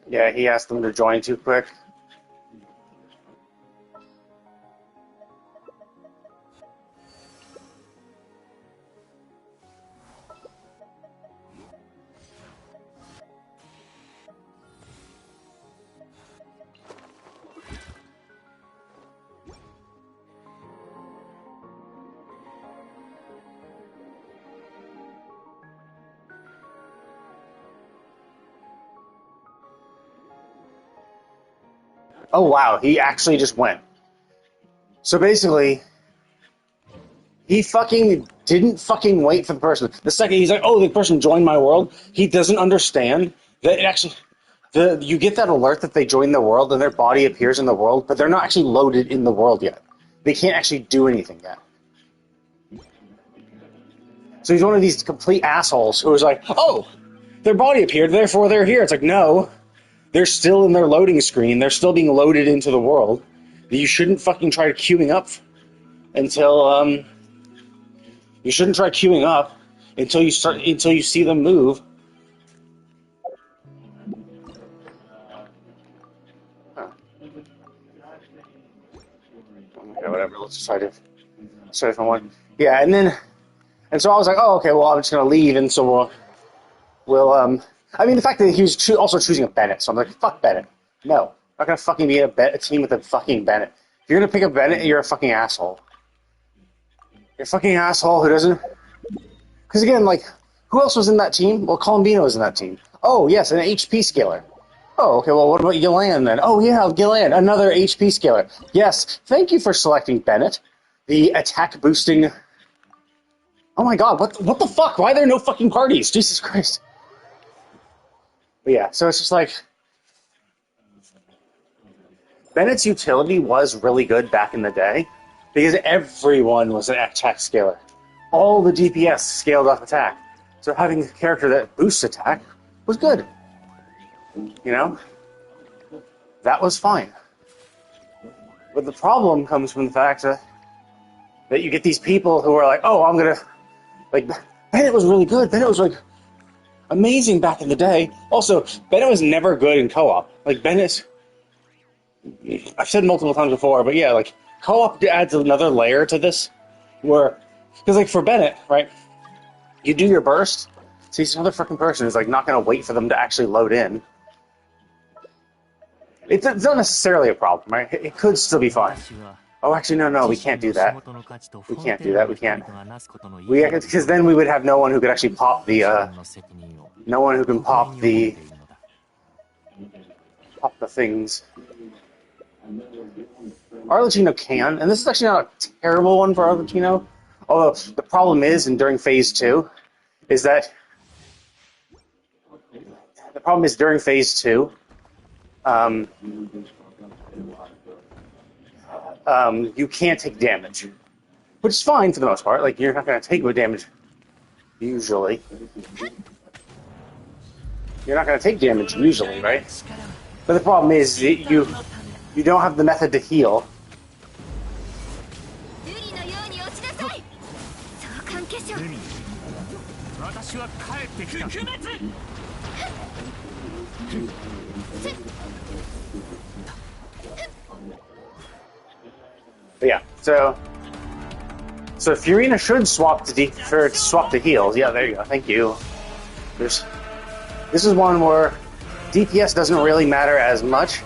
Yeah, he asked them to join too quick. Oh wow, he actually just went. So basically, he fucking didn't fucking wait for the person. The second he's like, oh, the person joined my world, he doesn't understand that it actually, you get that alert that they joined the world and their body appears in the world, but they're not actually loaded in the world yet. They can't actually do anything yet. So he's one of these complete assholes who was like, oh, their body appeared, therefore they're here. It's like, no, they're still in their loading screen. They're still being loaded into the world. You shouldn't fucking try queuing up until, you shouldn't try queuing up until you see them move. Huh. Okay, whatever. Let's try a different one. Yeah, and so I was like, oh, okay. Well, I'm just gonna leave, and so we'll. I mean, the fact that he was also choosing a Bennett, so I'm like, fuck Bennett. No, I'm not gonna fucking be a team with a fucking Bennett. If you're gonna pick a Bennett, you're a fucking asshole. You're a fucking asshole who doesn't. Because again, like, who else was in that team? Well, Colombino was in that team. Oh, yes, an HP scaler. Oh, okay, well, what about Gillan then? Oh, yeah, Gillan, another HP scaler. Yes, thank you for selecting Bennett, the attack boosting... Oh my god, what the fuck? Why are there no fucking parties? Jesus Christ. But yeah, so it's just like... Bennett's utility was really good back in the day, because everyone was an attack scaler. All the DPS scaled off attack. So having a character that boosts attack was good. You know? That was fine. But the problem comes from the fact that you get these people who are like, oh, I'm gonna... Like, Bennett was really good. Bennett was, like, amazing back in the day. Also, Bennett was never good in co-op. Like, Bennett... I've said multiple times before, but yeah, like, co-op adds another layer to this, where... Because, like, for Bennett, right, you do your burst, see, this other freaking person is, like, not going to wait for them to actually load in. It's not necessarily a problem, right? It could still be fine. Oh, actually, no, we can't do that. We can't do that, we can't. Because then we would have no one who could actually pop the, no one who can pop the things. Arlecchino can, and this is actually not a terrible one for Arlecchino. Although, the problem is, and during Phase 2, is that... The problem is, during Phase 2, you can't take damage. Which is fine for the most part. Like, you're not going to take damage, usually. You're not going to take damage, usually, right? But the problem is, you don't have the method to heal. But yeah, so Furina should swap to heals. Yeah, there you go. Thank you. This is one where DPS doesn't really matter as much.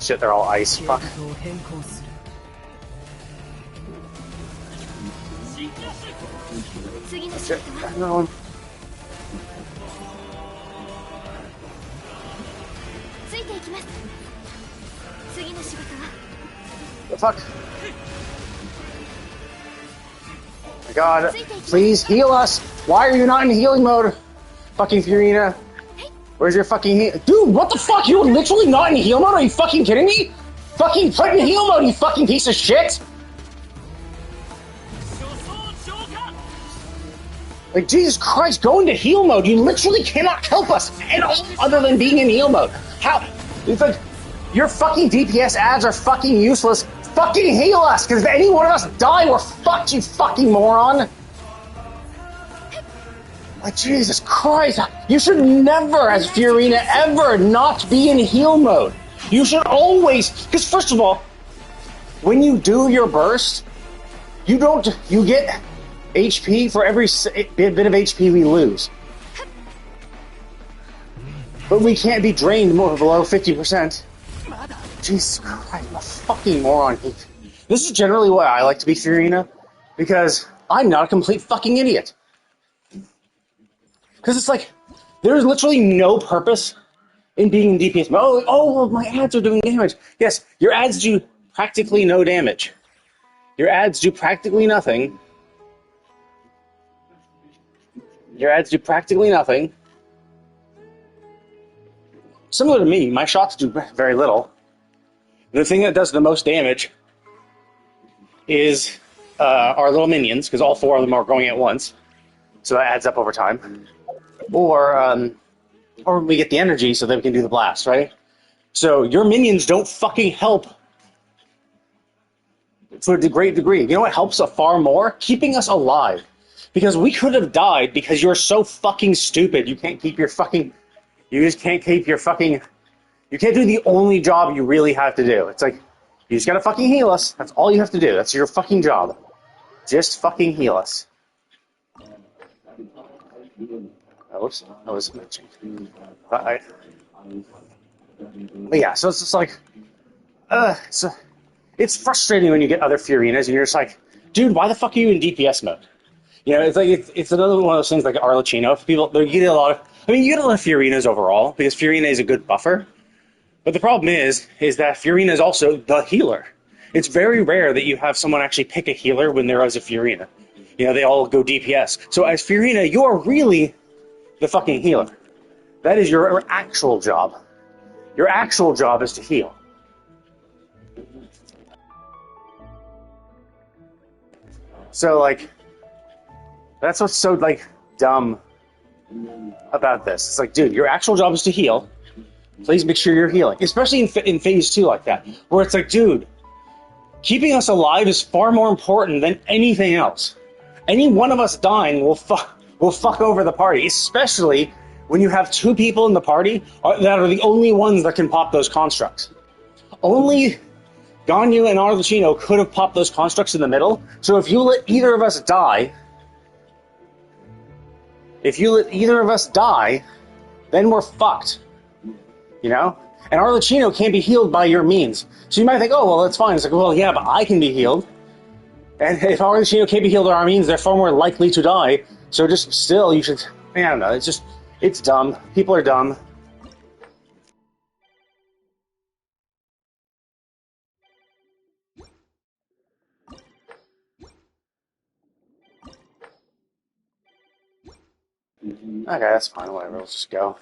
Shit, they're all ice. Fuck. Shit. No. The fuck? My God, please heal us! Why are you not in healing mode? Fucking Furina. Where's your fucking heal? Dude, what the fuck? You're literally not in heal mode? Are you fucking kidding me? Fucking put in heal mode, you fucking piece of shit! Like, Jesus Christ, go into heal mode. You literally cannot help us at all other than being in heal mode. How? It's like, your fucking DPS ads are fucking useless. Fucking heal us, because if any one of us die, we're fucked, you fucking moron. Like, Jesus Christ, you should never, as Furina, ever not be in heal mode. You should always, because first of all, when you do your burst, you get HP for every bit of HP we lose. But we can't be drained more below 50%. Jesus Christ, I'm a fucking moron. This is generally why I like to be Furina, because I'm not a complete fucking idiot. Because it's like, there's literally no purpose in being in DPS mode. Oh, my ads are doing damage. Yes, your ads do practically no damage. Your ads do practically nothing. Your ads do practically nothing. Similar to me, my shots do very little. The thing that does the most damage is our little minions, because all four of them are going at once. So that adds up over time. Or we get the energy so that we can do the blast, right? So your minions don't fucking help to a great degree. You know what helps far more? Keeping us alive. Because we could have died because you're so fucking stupid. You can't keep your fucking... You just can't keep your fucking... You can't do the only job you really have to do. It's like, you just gotta fucking heal us. That's all you have to do. That's your fucking job. Just fucking heal us. Oops, I was mentioning. But yeah, so it's just like, it's frustrating when you get other Furinas and you're just like, dude, why the fuck are you in DPS mode? You know, it's like it's another one of those things like Arlecchino. People, you get a lot of, I mean, you get a lot of Furinas overall because Furina is a good buffer. But the problem is that Furina is also the healer. It's very rare that you have someone actually pick a healer when there is a Furina. You know, they all go DPS. So as Furina, you are really the fucking healer. That is your actual job. Your actual job is to heal. So, like, that's what's so, like, dumb about this. It's like, dude, your actual job is to heal. Please make sure you're healing. Especially in Phase 2 like that. Where it's like, dude, keeping us alive is far more important than anything else. Any one of us dying will fuck over the party. Especially when you have two people in the party that are the only ones that can pop those constructs. Only Ganyu and Arlecchino could have popped those constructs in the middle. So if you let either of us die, then we're fucked. You know? And Arlecchino can't be healed by your means. So you might think, oh, well, that's fine. It's like, well, yeah, but I can be healed. And if Arlecchino can't be healed by our means, they're far more likely to die. So just still, you should... I don't know. It's dumb. People are dumb. Okay, that's fine. Whatever. Let's just go.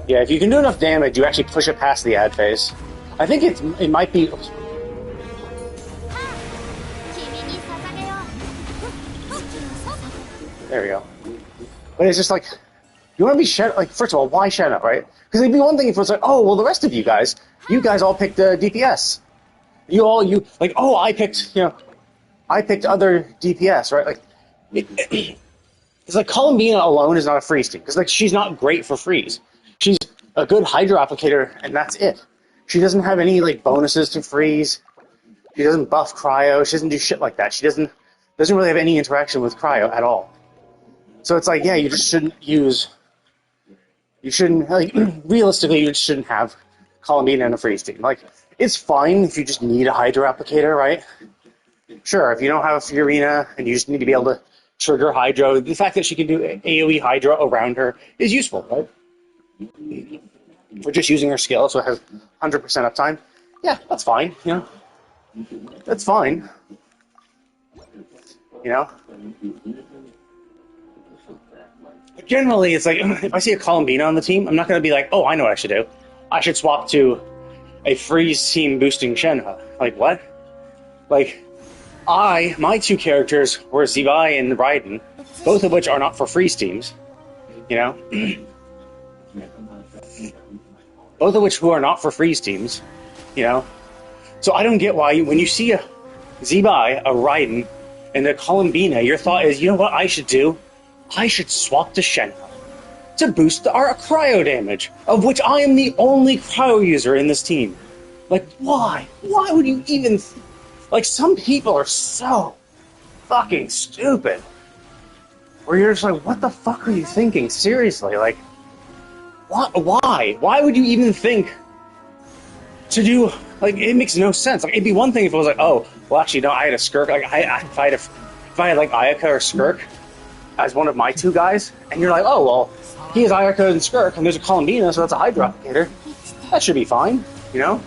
Yeah, if you can do enough damage, you actually push it past the ad phase. I think it might be. There we go. But it's just like, you want to be Shen. Like, first of all, why Shenna, right? Because it'd be one thing if it was like, oh, well, the rest of you guys all picked DPS. I picked other DPS, right? Like, it's like Columbina alone is not a freeze team because like she's not great for freeze. She's a good Hydro applicator, and that's it. She doesn't have any like bonuses to freeze. She doesn't buff cryo. She doesn't do shit like that. She doesn't really have any interaction with cryo at all. So it's like, yeah, you just shouldn't use. You shouldn't like realistically. You just shouldn't have Columbina in a freeze team. Like, it's fine if you just need a Hydro applicator, right? Sure, if you don't have a Fiorina and you just need to be able to trigger Hydro, the fact that she can do AoE Hydro around her is useful, right? We're just using her skill, so it has 100% uptime. Yeah, that's fine, you know? That's fine. You know? But generally, it's like, if I see a Columbina on the team, I'm not going to be like, oh, I know what I should do. I should swap to a freeze team boosting Shenhe. Like, what? Like, my two characters were Zibai and Raiden, both of which are not for freeze teams, you know? Both of which who are not for freeze teams, you know? So I don't get why, when you see a Zibai, a Raiden, and a Columbina, your thought is, you know what I should do? I should swap to Shenhe to boost our cryo damage, of which I am the only cryo user in this team. Like, why? Why would you even... Like, some people are so fucking stupid. Where you're just like, what the fuck are you thinking? Seriously, like, why? Why would you even think to do, like, it makes no sense. Like, it'd be one thing if it was like, oh, well, actually, no, I had a Skirk. Like, if I had, like, Ayaka or Skirk as one of my two guys, and you're like, oh, well, he has Ayaka and Skirk, and there's a Columbina, so that's a Hydro applicator. That should be fine, you know?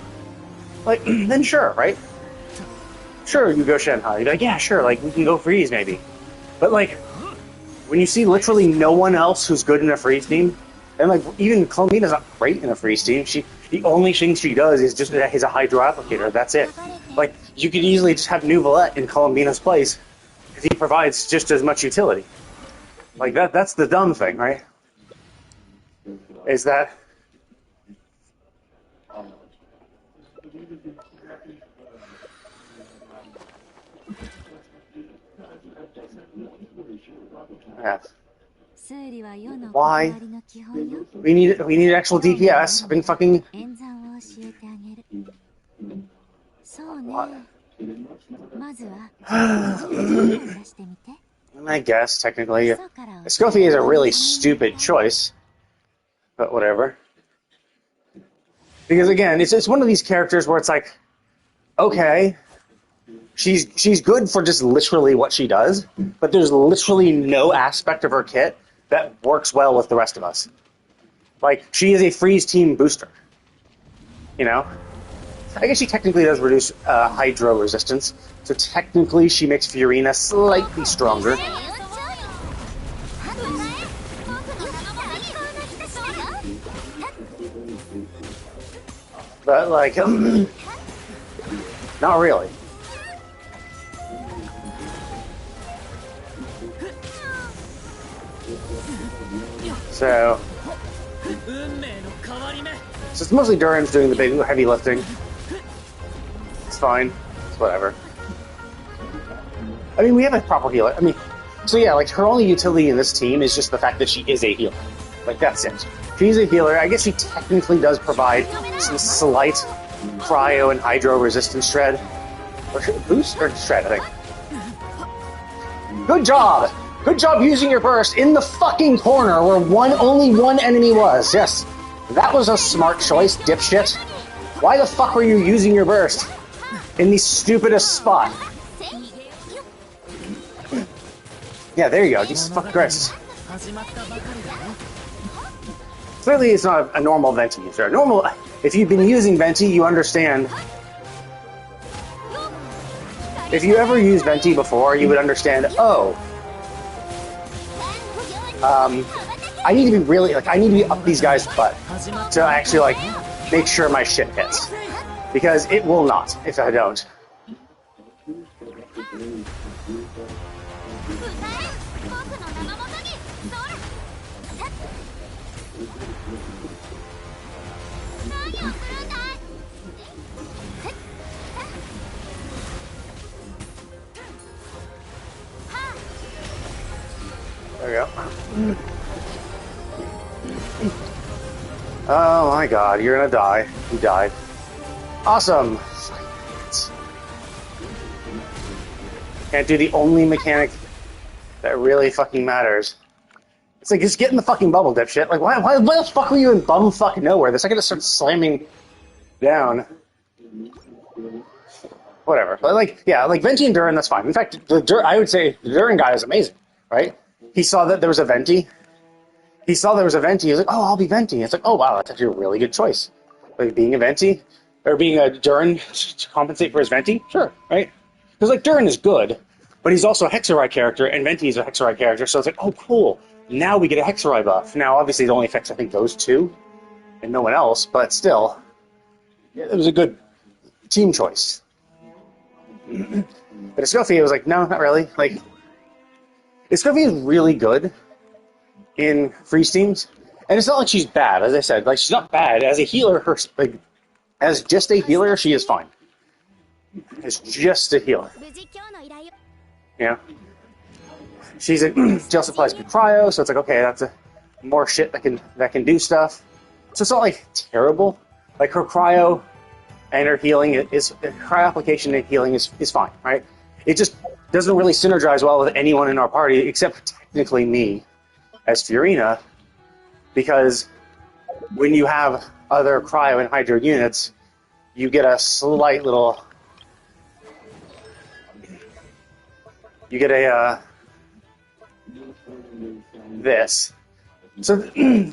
Like, then sure, right? Sure, you go Shenhe. You're like, yeah, sure, like, we can go freeze, maybe. But, like, when you see literally no one else who's good in a freeze team, and, like, even Columbina's not great in a freeze team, the only thing she does is just is a Hydro applicator, that's it. Like, you could easily just have Nuvolette in Columbina's place, because he provides just as much utility. Like, that's the dumb thing, right? Is that... Yeah. Why? We need actual DPS. I've been fucking... What? I guess, technically. Scoffy is a really stupid choice. But whatever. Because again, it's one of these characters where it's like, okay, she's good for just literally what she does, but there's literally no aspect of her kit that works well with the rest of us. Like, she is a freeze team booster. You know? I guess she technically does reduce hydro resistance, so technically she makes Fiorina slightly stronger. But, like, not really. So it's mostly Duran's doing the big heavy lifting. It's fine. It's whatever. I mean, we have a proper healer. I mean, so yeah, like, her only utility in this team is just the fact that she is a healer. Like, that's it. She's a healer. I guess she technically does provide some slight cryo and hydro resistance shred. Or boost? Or shred, I think. Good job! Good job using your burst in the fucking corner where only one enemy was. Yes. That was a smart choice, dipshit. Why the fuck were you using your burst in the stupidest spot? Yeah, there you go. Jesus fucking Christ. Clearly, it's not a normal Venti user. If you've been using Venti, you understand. If you ever used Venti before, you would understand, oh, I need to be really, like, I need to be up these guys' butt to actually, like, make sure my shit hits. Because it will not, if I don't. There we go. Oh my god, you're gonna die. You died. Awesome! Can't do the only mechanic that really fucking matters. It's like, just get in the fucking bubble, dipshit. Like, why the fuck were you in bum fucking nowhere? The second it starts slamming down. Whatever. But, like, yeah, like, Venti and Duran, that's fine. In fact, I would say the Duran guy is amazing, right? He saw that there was a Venti. He was like, oh, I'll be Venti. It's like, oh, wow, that's actually a really good choice. Like, being a Venti, or being a Duran to compensate for his Venti? Sure, right? Because, like, Duran is good, but he's also a Hexarai character, and Venti is a Hexarai character, so it's like, oh, cool. Now we get a Hexarai buff. Now, obviously, it only affects, I think, those two, and no one else, but still, yeah, it was a good team choice. But Escoffier was like, no, not really. Like, Escoffier is really good in freeze teams, and it's not like she's bad, as I said. Like, she's not bad. As a healer, as just a healer, she is fine. As just a healer. Yeah. She also applies good cryo, so it's like, okay, that's more shit that can do stuff. So it's not like terrible. Like, her cryo and her healing cryo application and healing is fine, right? It just doesn't really synergize well with anyone in our party except technically me as Fiorina, because when you have other cryo and hydro units, you get a slight little... You get a... this. So,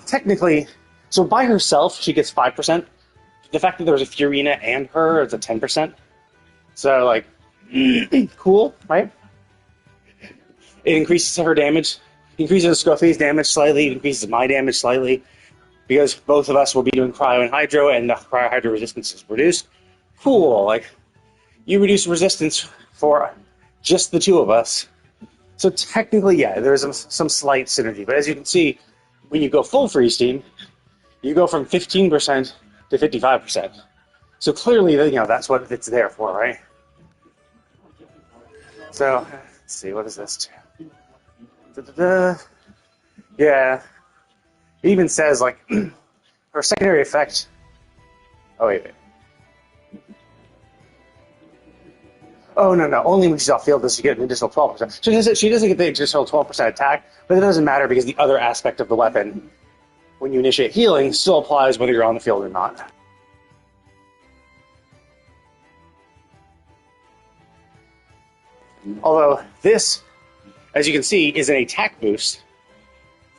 technically... So by herself, she gets 5%. The fact that there was a Fiorina and her is a 10%. So, like, cool, right? It increases her damage. Increases Scoffy's damage slightly, it increases my damage slightly, because both of us will be doing cryo and hydro, and the cryo hydro resistance is reduced. Cool, like, you reduce resistance for just the two of us. So technically, yeah, there's some slight synergy, but as you can see, when you go full freeze team, you go from 15% to 55%. So clearly, you know, that's what it's there for, right? So, let's see, what is this? Yeah. It even says, like, her secondary effect... Oh, wait. Oh, no. Only when she's off field does she get an additional 12%. She doesn't get the additional 12% attack, but it doesn't matter because the other aspect of the weapon, when you initiate healing, still applies whether you're on the field or not. Although this, as you can see, is an attack boost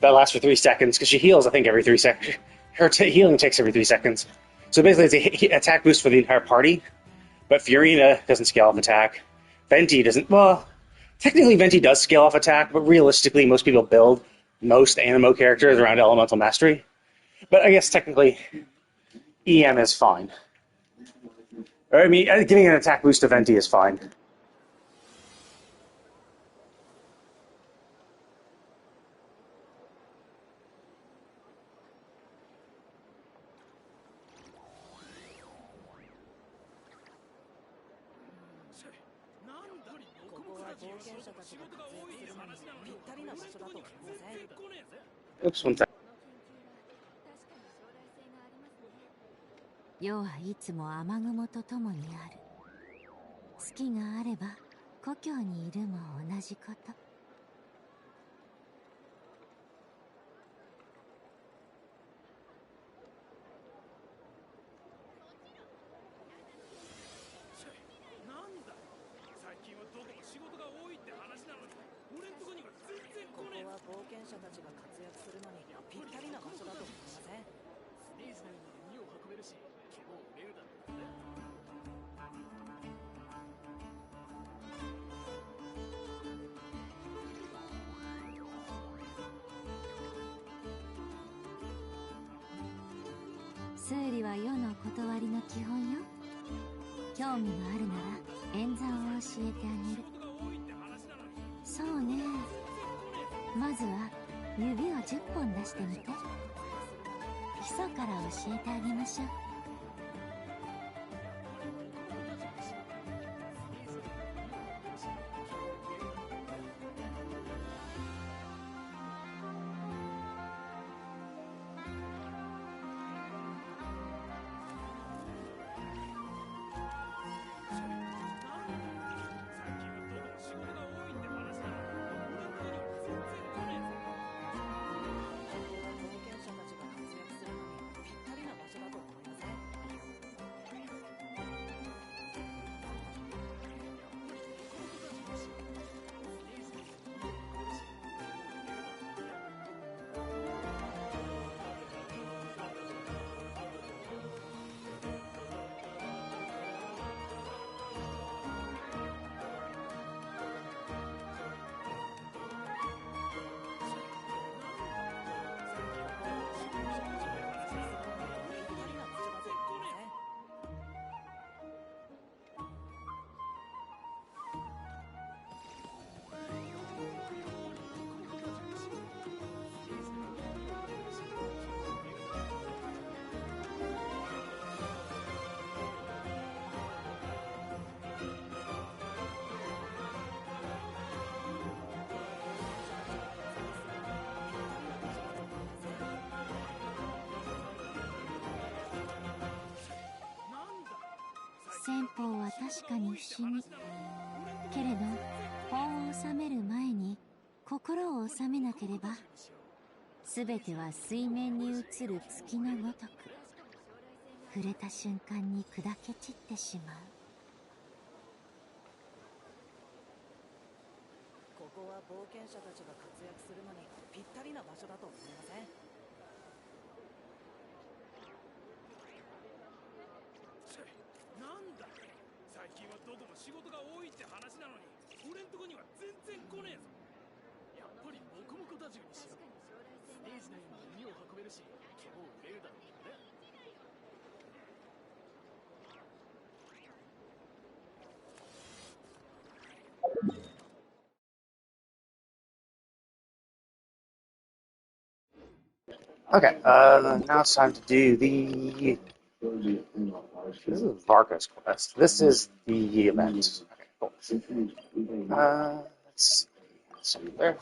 that lasts for 3 seconds, because she heals, I think, every 3 seconds. Her healing takes every 3 seconds. So basically, it's a attack boost for the entire party, but Fiorina doesn't scale off attack. Venti doesn't. Well, technically, Venti does scale off attack, but realistically, most people build most Animo characters around Elemental Mastery. But I guess technically, EM is fine. Or, I mean, giving an attack boost to Venti is fine. Oops, one second. 世はいつも雨雲とともにある。月があれば故郷にいるも同じこと。なんだ、最近はどこも仕事が多いって話なのに、俺んとこには全然来ねえ。ここは冒険者たちが活躍するのにぴったりな場所だと思いません？ステージ内に荷を運べるし、毛も売れるだろうね。数理は世の断りの基本よ。興味があるなら演算を教えてあげる。そうね。まずは指を10本出してみて。基礎から教えてあげましょう。戦法は確かに不思議。けれど法を治める前に心を治めなければ、すべては水面に映る月のごとく、触れた瞬間に砕け散ってしまう。ここは冒険者たちが活躍するのにぴったりな場所だと思いません？なんだ、最近はどこも仕事が多いって話なのに、俺んとこには全然来ねえぞ。やっぱりモコモコ打銃にしよう。ステージ内に荷を運べるし、毛も売れるだろうね。Okay, now it's time to do the. This is Varka's quest. This is the event. Okay, cool. Let's see. Something there.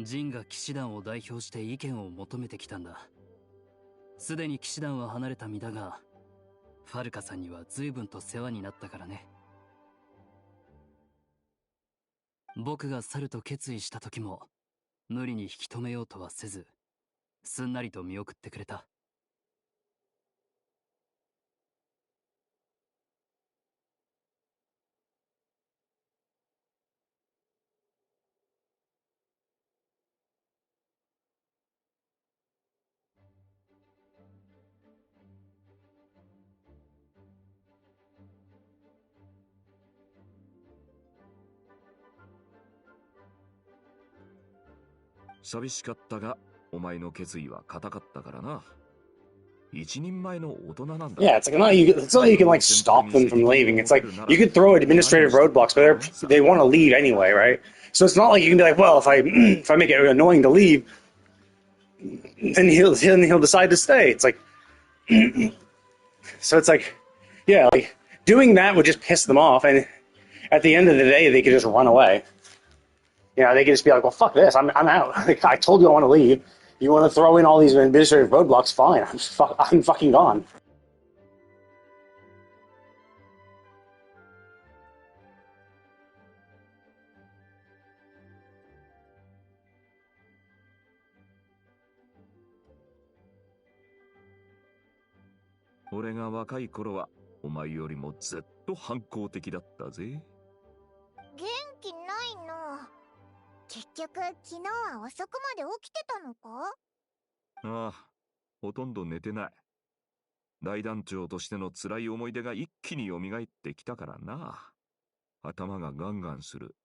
ジンが騎士団を代表して意見を求めてきたんだ。すでに騎士団は離れた身だが、ファルカさんには随分と世話になったからね。僕が去ると決意した時も、無理に引き止めようとはせず、すんなりと見送ってくれた。寂しかったが、お前の決意は固かったからな。一人前の大人なんだ。Yeah, it's not like you can like stop them from leaving. It's like you could throw administrative roadblocks, but they want to leave anyway, right? So it's not like you can be like, well, if I make it annoying to leave, then he'll decide to stay. It's like, so it's like, yeah, like doing that would just piss them off, and at the end of the day, they could just run away. You know, they could just be like, well, fuck this, I'm out. Like, I told you I want to leave. You want to throw in all these administrative roadblocks? Fine, I'm fucking gone. 俺が若い頃はお前よりもずっと反抗的だったぜ。元気ないな。結局昨日は遅くまで起きてたのか？ああ、ほとんど寝てない。大団長としての辛い思い出が一気に蘇ってきたからな。頭がガンガンする。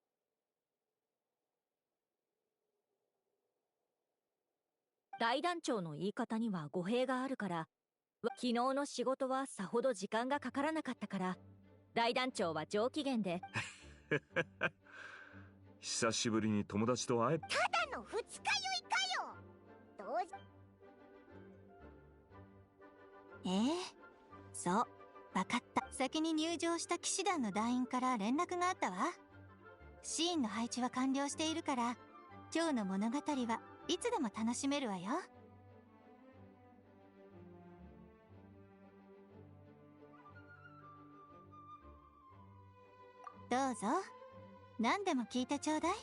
大団長の言い方には語弊があるから、昨日の仕事はさほど時間がかからなかったから、大団長は上機嫌で。久しぶりに友達と会え。ただの二日酔いかよ。どうそう、わかった。先に入場した騎士団の団員から連絡があったわ。シーンの配置は完了しているから、今日の物語はいつでも楽しめるわよ。どうぞ、何でも聞いてちょうだい。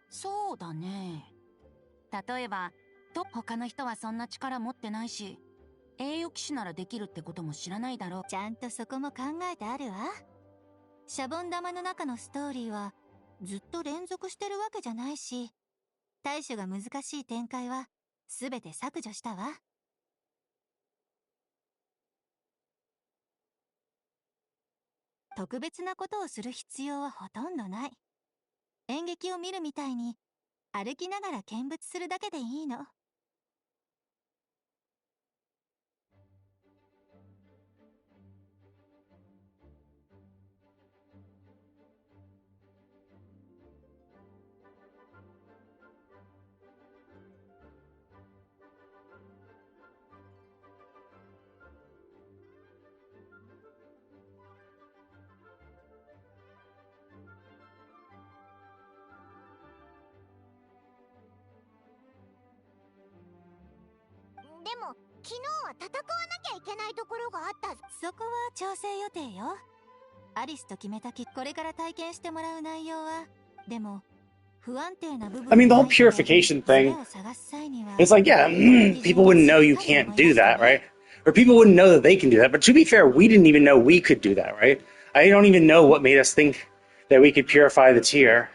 そうだね。例えば、他の人はそんな力持ってないし、栄誉騎士ならできるってことも知らないだろう。ちゃんとそこも考えてあるわ。シャボン玉の中のストーリーはずっと連続してるわけじゃないし、対処が難しい展開はすべて削除したわ。特別なことをする必要はほとんどない。演劇を見るみたいに歩きながら見物するだけでいいの。でも昨日は戦わなきゃいけないところがあった。そこは調整予定よ。アリスと決めたこれから体験してもらう内容は、でも不安定な部分。I mean, the whole purification thing. It's like, yeah, people wouldn't know you can't do that, right? Or people wouldn't know that they can do that. But to be fair, we didn't even know we could do that, right? I don't even know what made us think that we could purify the tear.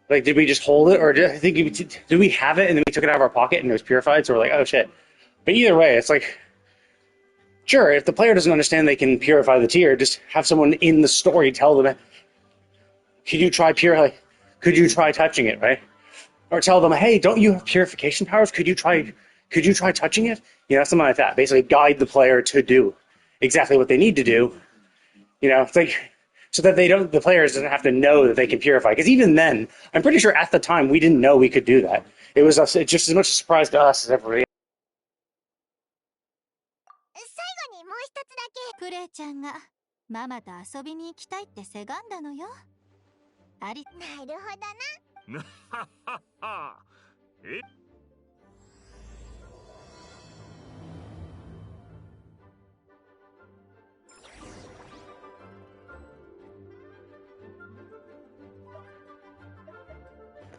Like, did we just hold it, or did we have it and then we took it out of our pocket and it was purified? So we're like, oh shit. But either way, it's like, sure, if the player doesn't understand they can purify the tear, just have someone in the story tell them, could you try touching it, right? Or tell them, hey, don't you have purification powers? Could you try touching it? You know, something like that. Basically guide the player to do exactly what they need to do You know, it's like so that the players doesn't have to know that they can purify. Because even then, I'm pretty sure at the time we didn't know we could do that. It was just as much a surprise to us as everybody. 最後にもう一つだけ。クレイちゃんがママと遊びに行きたいってせがんだのよ。あり。なるほどな。なははは。え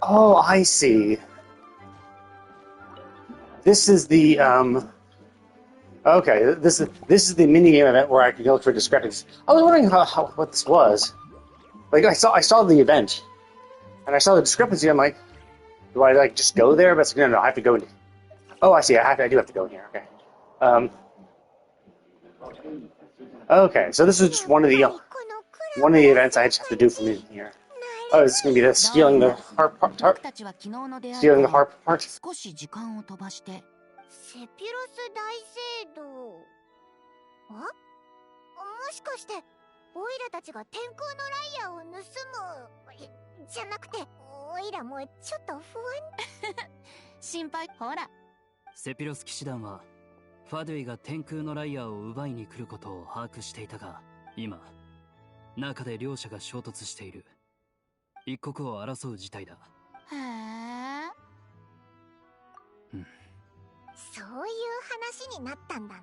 Oh, I see. This is the okay. This is the mini game event where I can look for discrepancies. I was wondering what this was. Like I saw the event, and I saw the discrepancy. I'm like, do I like just go there? But it's, no, I have to go in. Oh, I see. I do have to go in here. Okay. Okay. So this is just one of the events I just have to do from in here. Oh, this is gonna be the stealing the harp part. 少し時間を飛ばして。セピロス大聖堂。あ？もしかしてオイラたちが天空のライアーを盗むじゃなくて、オイラもちょっと不安。心配。ほら。セピロス騎士団はファドゥイが天空のライアーを奪いに来ることを把握していたが、今中で両者が衝突している。一刻を争う事態だ。へえ。そういう話になったんだな。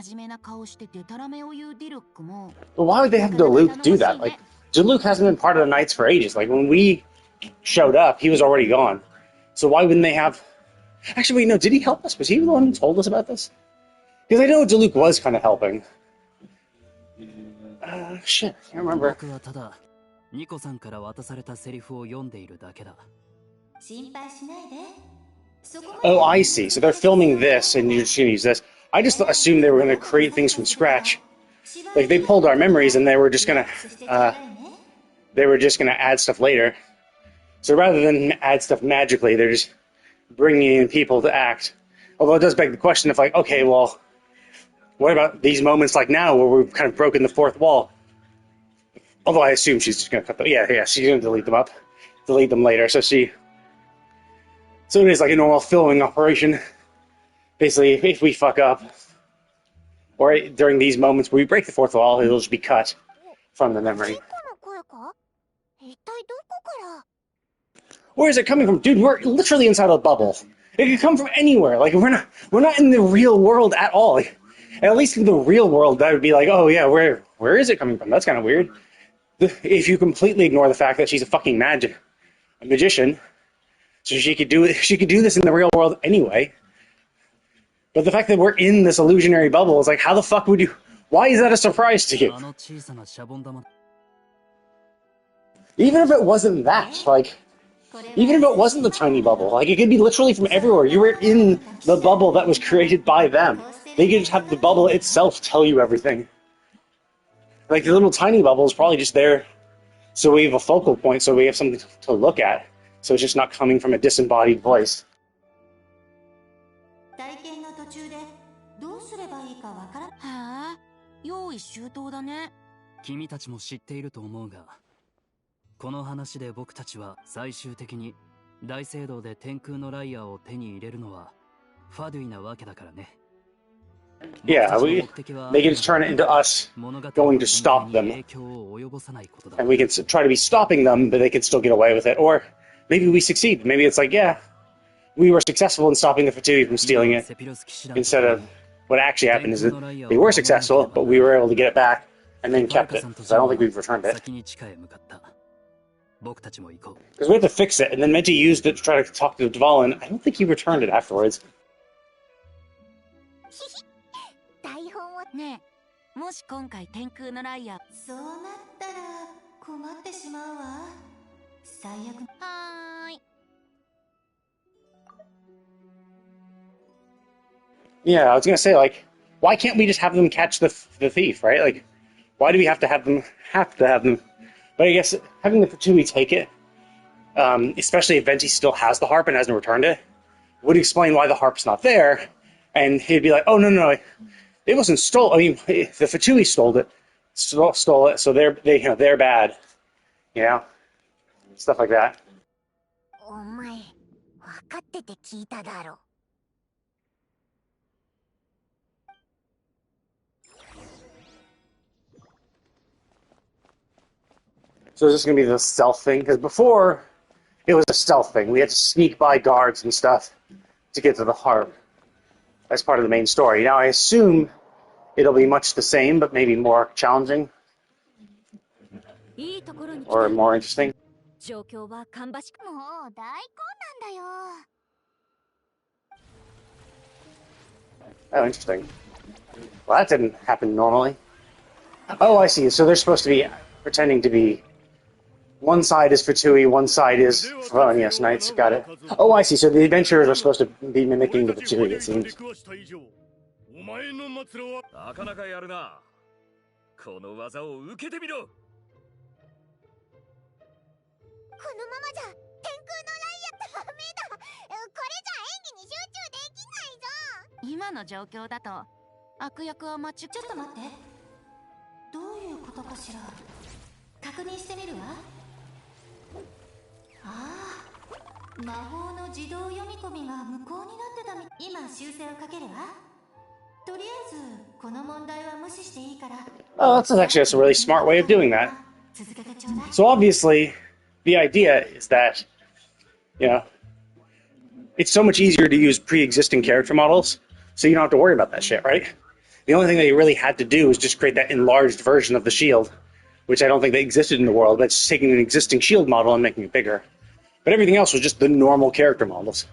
真面目な顔してデタラメを言うディルックも。But why would they have Diluc do that? Like, Diluc hasn't been part of the Knights for ages. Like, when we showed up, he was already gone. So why wouldn't they have... Actually, wait, no, did he help us? Was he the one who told us about this? Because I know Diluc was kind of helping. Shit, I can't remember. 僕はただニコさんから渡されたセリフを読んでいるだけだ。心配しないで。 Oh, I see. So they're filming this, and you're just going to use this. I just assumed they were going to create things from scratch. Like they pulled our memories, and they were just going to add stuff later. So rather than add stuff magically, they're just bringing in people to act. Although it does beg the question of like, okay, well, what about these moments like now where we've kind of broken the fourth wall? Although I assume she's just going to cut them. Yeah, she's going to delete them later. So it is like a normal filming operation. Basically, if we fuck up, or during these moments where we break the fourth wall, it'll just be cut from the memory. Where is it coming from? Dude, we're literally inside a bubble. It could come from anywhere. Like, we're not in the real world at all. Like, at least in the real world, that would be like, oh yeah, where is it coming from? That's kind of weird. If you completely ignore the fact that she's a fucking magician, so she could do this in the real world anyway. But the fact that we're in this illusionary bubble is like, how the fuck would you? Why is that a surprise to you? Even if it wasn't that, like, even if it wasn't the tiny bubble, like, it could be literally from everywhere. You were in the bubble that was created by them. They could just have the bubble itself tell you everything. Like, the little tiny bubble is probably just there so we have a focal point, so we have something to look at. So it's just not coming from a disembodied voice. 体験の途中でどうすればいいかわからん。へえ、用意周到だね。君たちも知っていると思うが、この話で僕たちは最終的に大聖堂で天空のライアーを手に入れるのはファドゥイなわけだからね。Yeah, they can turn it into us going to stop them. And we can try to be stopping them, but they can still get away with it. Or maybe we succeed. Maybe it's like, yeah, we were successful in stopping the Fatui from stealing it. Instead of what actually happened is that they were successful, but we were able to get it back and then kept it. So I don't think we've returned it. Because we had to fix it, and then Menti used it to try to talk to Dvalin. I don't think he returned it afterwards. ねえ、もし今回天空のライアー。そうなったら困ってしまうわ。最悪。はーい。Yeah, I was gonna say, like, why can't we just have them catch the thief, right? Like, why do we have to have them? But I guess having the Fatui take it, especially if Venti still has the harp and hasn't returned it, would explain why the harp's not there. And he'd be like, oh, no, it wasn't stolen. I mean, the Fatui stole it. stole it, so they're bad. You know, stuff like that. お前、分かってて聞いただろ。So is this going to be the stealth thing? Because before, it was a stealth thing. We had to sneak by guards and stuff to get to the harp. That's part of the main story. Now, I assume it'll be much the same, but maybe more challenging. Or more interesting. 状況は芳しくもう大混乱だよ。Oh, interesting. Well, that didn't happen normally. Oh, I see. So they're supposed to be pretending to be... One side is Fatui, one side is Felonious Knights. Got it. Oh, I see. So the adventurers are supposed to be mimicking the Fatui, it seems. なかなかやるな。この技を受けてみろ。このままじゃ天空のライアダメだ。これじゃ演技に集中できないぞ。今の状況だと悪役はちょっと待って、どういうことかしら。確認してみるわ。ああ、魔法の自動読み込みが無効になってた今修正をかけるわ。とりあえずこの問題は無視していいから。 Oh, that's actually a really smart way of doing that. So obviously, the idea is that, you know, it's so much easier to use pre-existing character models, so you don't have to worry about that shit, right? The only thing that you really had to do was just create that enlarged version of the shield, which I don't think they existed in the world, but it's taking an existing shield model and making it bigger. But everything else was just the normal character models.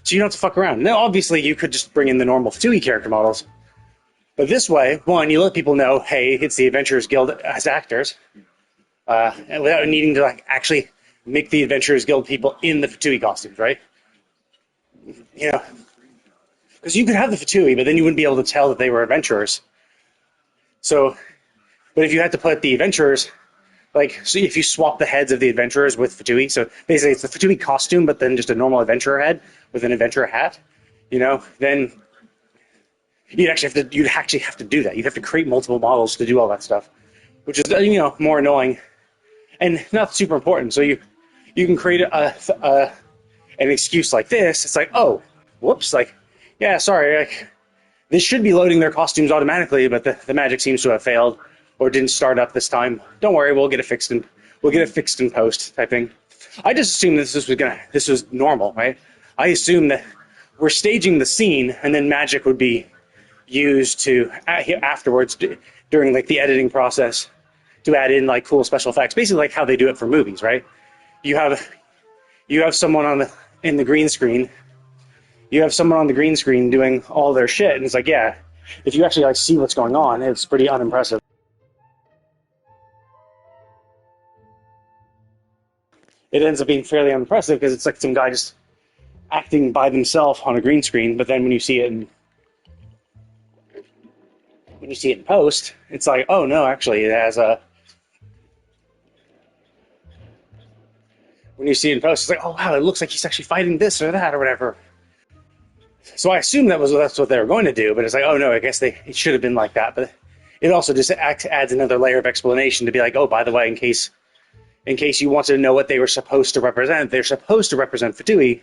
So you don't have to fuck around. Now, obviously, you could just bring in the normal Fatui character models. But this way, one, you let people know, hey, it's the Adventurers Guild as actors, and without needing to actually make the Adventurers Guild people in the Fatui costumes, right? You know, because you could have the Fatui, but then you wouldn't be able to tell that they were adventurers. So, but if you had to put the adventurers, so if you swap the heads of the adventurers with Fatui, so basically it's the Fatui costume, but then just a normal adventurer head with an adventurer hat, you know, then you'd actually have to do that. You'd have to create multiple models to do all that stuff, which is, you know, more annoying and not super important. So you can create an excuse like this. It's like, oh, whoops, yeah, sorry, this should be loading their costumes automatically, but the magic seems to have failed or didn't start up this time. Don't worry, we'll get it fixed in post type thing. I just assumed this was normal, right? I assumed that we're staging the scene and then magic would be used to afterwards during the editing process to add in cool special effects, basically how they do it for movies, right? You have someone in the green screen. You have someone on the green screen doing all their shit, and it's yeah, if you actually see what's going on, it's pretty unimpressive. It ends up being fairly unimpressive because it's some guy just acting by themselves on a green screen, but then when you see it in post, it's oh no, actually it has a... When you see it in post, it's oh wow, it looks like he's actually fighting this or that or whatever. So I assume that's what they were going to do, but it's oh no, I guess it should have been like that. But it also just adds another layer of explanation to be oh, by the way, in case you wanted to know what they were supposed to represent, they're supposed to represent Fatui,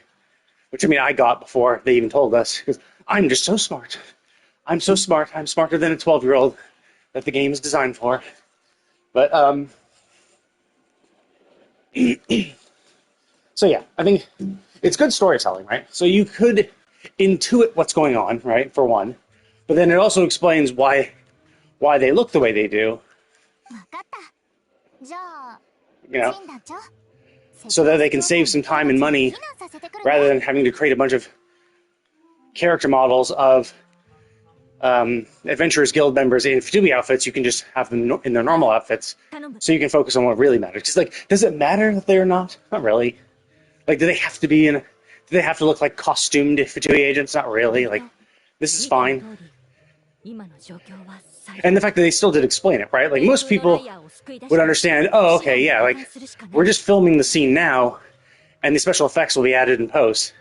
which I got before they even told us, because I'm just so smart. I'm so smart. I'm smarter than a 12-year-old that the game is designed for. But so yeah, I think it's good storytelling, right? So you could intuit what's going on, right, for one, but then it also explains why they look the way they do. You know, so that they can save some time and money rather than having to create a bunch of character models of Adventurers Guild members in Fatui outfits. You can just have them in their normal outfits, so you can focus on what really matters. Because does it matter that they're not? Not really. Do they have to be do they have to look like costumed Fatui agents? Not really. This is fine. And the fact that they still did explain it, right? Most people would understand, oh, okay, yeah, we're just filming the scene now, and the special effects will be added in post.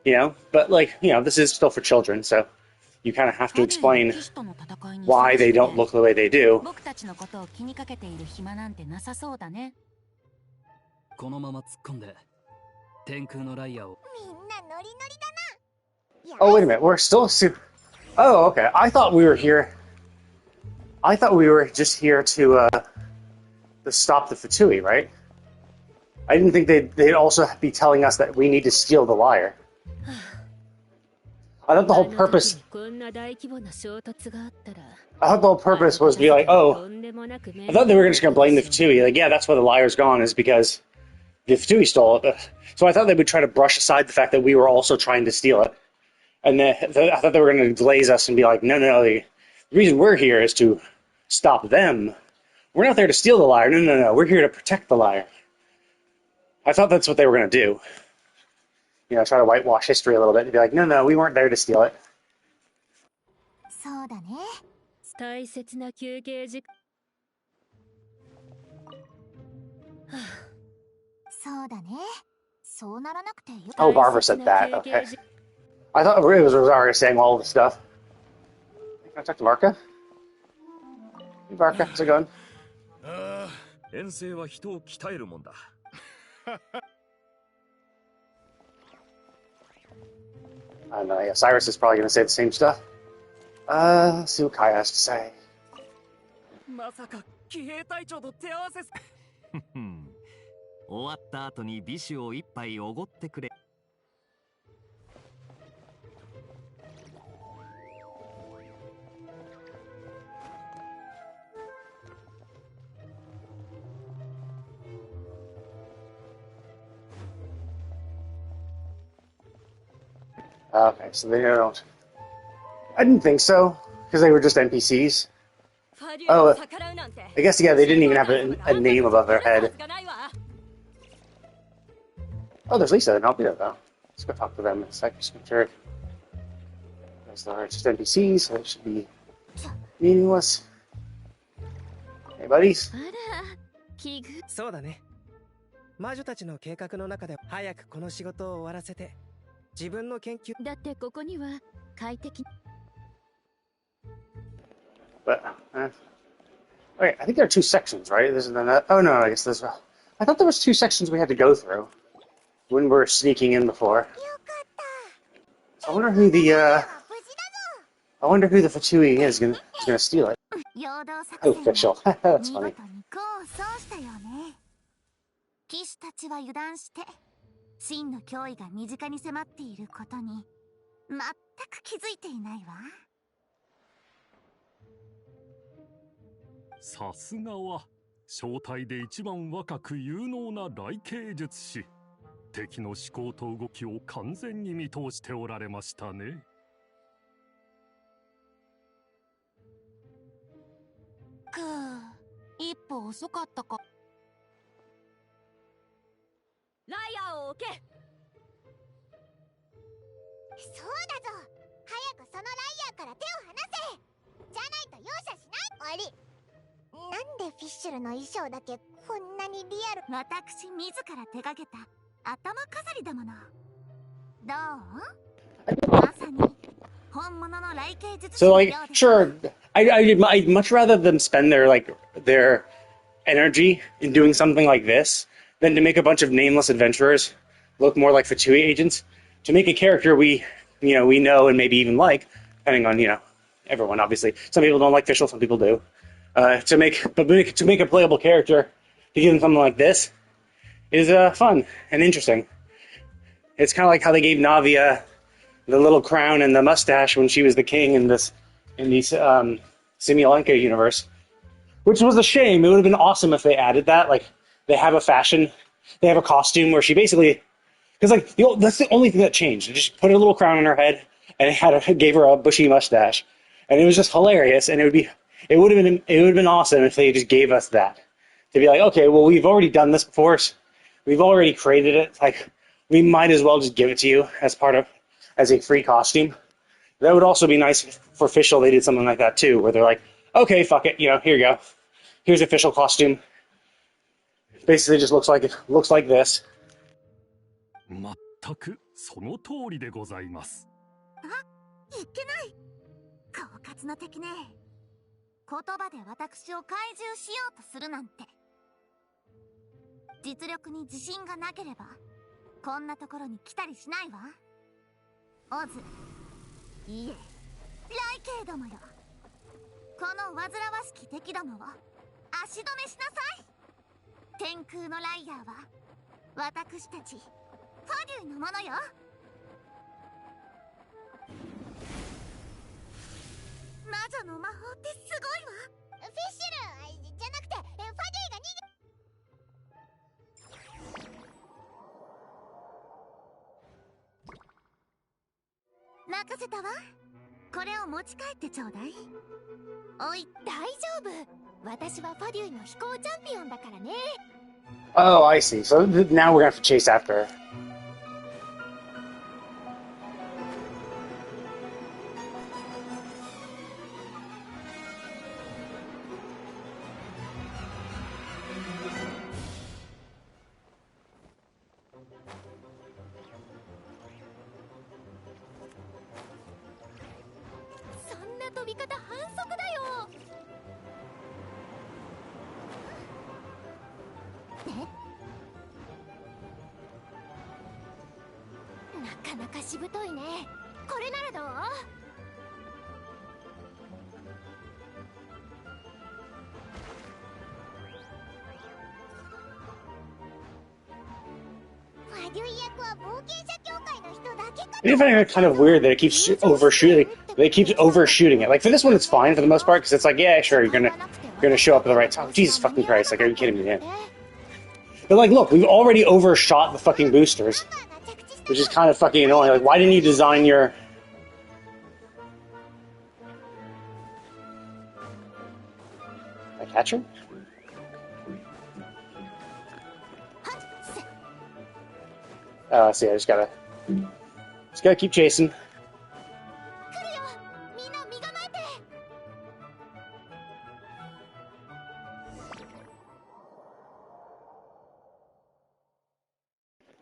You know? But, you know, this is still for children, so you kind of have to explain why they don't look the way they do. 僕たちのことを気にかけている暇なんてなさそうだね。このまま突っ込んで天空のライアーを。みんなノリノリだな。 Oh, wait a minute. We're still Oh, okay. I thought we were here. I thought we were just here to stop the Fatui, right? I didn't think they'd also be telling us that we need to steal the lyre. I thought the whole purpose. I thought the whole purpose was to be like, oh, I thought they were just going to blame the Fatui. Like, yeah, that's why the lyre's gone, is because the Fatui stole it. So I thought they would try to brush aside the fact that we were also trying to steal it. And then I thought they were going to glaze us and be like, no, the reason we're here is to stop them. We're not there to steal the lyre. No, we're here to protect the lyre. I thought that's what they were going to do. You know, try to whitewash history a little bit and be like, no, we weren't there to steal it. そうだね。大切な休憩時間。そうだね。そうならなくてよ。 Oh, Barbara said that. Okay. I thought it was Rosario saying all the stuff. Can I talk to Marka? Hey, Marka, how's it going? 遠征は人を鍛えるもんだ。I don't know, yeah, Cyrus is probably going to say the same stuff. Let's see what Kai has to say. まさか騎兵隊長と手合わせ。終わった後に美酒を一杯おごってくれ。Okay, so they don't. I didn't think so, because they were just NPCs. Oh, I guess, yeah, they didn't even have a name above their head. Oh, there's Lisa. I'll be there, though. Let's go talk to them in a sec. Just make sure. They're just NPCs, so they should be meaningless. Hey, buddies. そうだね。魔女たちの計画の中で早くこの仕事を終わらせて自分の研究。だってここには快適。But, okay, I think there are two sections, right? This is the. Oh, no, I guess there's. I thought there was two sections we had to go through when we were sneaking in before. So I wonder who the Fatui is gonna steal it. Official. That's funny. 騎士たちは油断して真の脅威が身近に迫っていることに全く気づいていないわ。さすがは正体で一番若く有能な雷系術師。敵の思考と動きを完全に見通しておられましたね。くぅ、一歩遅かったか。ライアーを置け。そうだぞ。早くそのライアーから手を離せ。じゃないと容赦しない。あれ、なんでフィッシュルの衣装だけこんなにリアル。私自ら手がけた頭飾りだもの。どう？まさに本物の雷系術師 So, の like, ようで。 sure, I'd much rather them spend their energy in doing something like this than to make a bunch of nameless adventurers look more like Fatui agents. To make a character we know and maybe even like, depending on, everyone, obviously. Some people don't like Fischl, some people do. To make a playable character, to give them something like this, is fun and interesting. It's kind of like how they gave Navia the little crown and the mustache when she was the king in the Simulenka universe, which was a shame. It would have been awesome if they added that. Like, they have a costume where she basically, because that's the only thing that changed. They just put a little crown on her head and gave her a bushy mustache, and it was just hilarious. And it would have been awesome if they just gave us that, to be like, okay, well, we've already done this before. So we've already created it. Like, we might as well just give it to you as a free costume. That would also be nice for Fischl. They did something like that too, where they're like, okay, fuck it, here you go. Here's a Fischl costume. Basically, just looks like this. 全くその通りでございます。いけない。狡猾な敵ね。言葉で私を懐柔しようとするなんて。実力に自信がなければこんなところに来たりしないわ。オズ、いいえ、ライケイどもよ、この煩わしき敵どもを足止めしなさい。天空のライアーは私たちファデュイのものよ。魔女の魔法ってすごいわ。フィッシュルじゃなくてファデュイが任せたわ。これを持ち帰ってちょうだい。おい、大丈夫。私はファデュイの飛行チャンピオンだからね。Oh, I see. So now we're gonna have to chase after her. I find it kind of weird that it keeps overshooting. They keep overshooting it. Like for this one, it's fine for the most part because it's like, yeah, sure, you're gonna show up at the right time. Jesus fucking Christ! Like, are you kidding me, man? But like, look, we've already overshot the fucking boosters, which is kind of fucking annoying. Like, why didn't you design your? I catch her? Oh, I see. I just gotta keep chasing.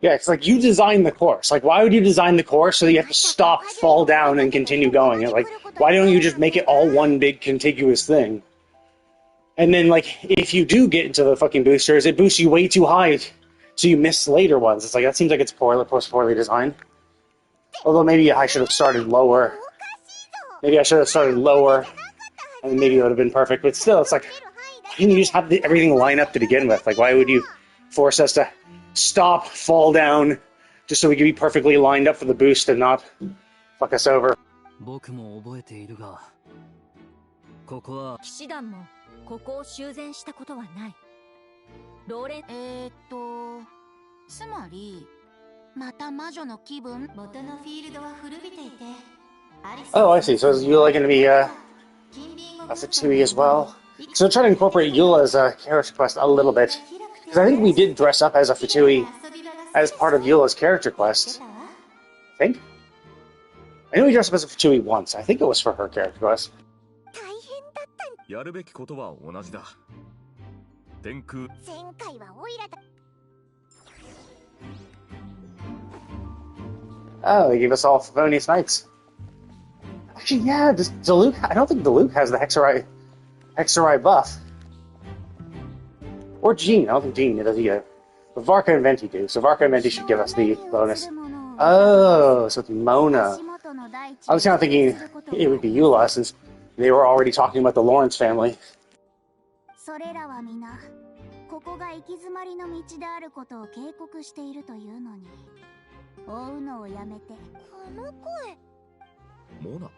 Yeah, it's like you designed the course. Like, why would you design the course so that you have to stop, fall down, and continue going? Like, why don't you just make it all one big contiguous thing? And then, like, if you do get into the fucking boosters, it boosts you way too high, so you miss later ones. It's like, that seems like it's poorly designed. Although maybe I should have started lower. Maybe I should have started lower, and maybe it would have been perfect. But still, it's like, why didn't you just have everything line up to begin with? Like, why would you force us to stop, fall down, just so we can be perfectly lined up for the boost and not fuck us over? 僕も覚えているが、ここは騎士団もここを修繕したことはない。ローレンつまりまた魔女の気分。元のフィールドは古びていて。Oh, I see. So is Eula going to be a Fatui as well? So try to incorporate Eula as a character quest a little bit. Because I think we did dress up as a Fatui as part of Eula's character quest. I think. I know we dressed up as a Fatui once. I think it was for her character quest. やるべきことは同じだ。天空。前回はオイラだ。Oh, they gave us all Favonius Knights. Actually, yeah, does Diluc... I don't think Diluc has the Hexerai buff. Or Jean. I don't think Jean does either. But Varka and Venti do, so Varka and Venti should give us the bonus. Oh, so it's Mona. I was kind of thinking it would be Eula, since they were already talking about the Lawrence family. それらは皆ここが行き詰まりの道であることを警告しているというのに追うのをやめて。この声。モナ。あ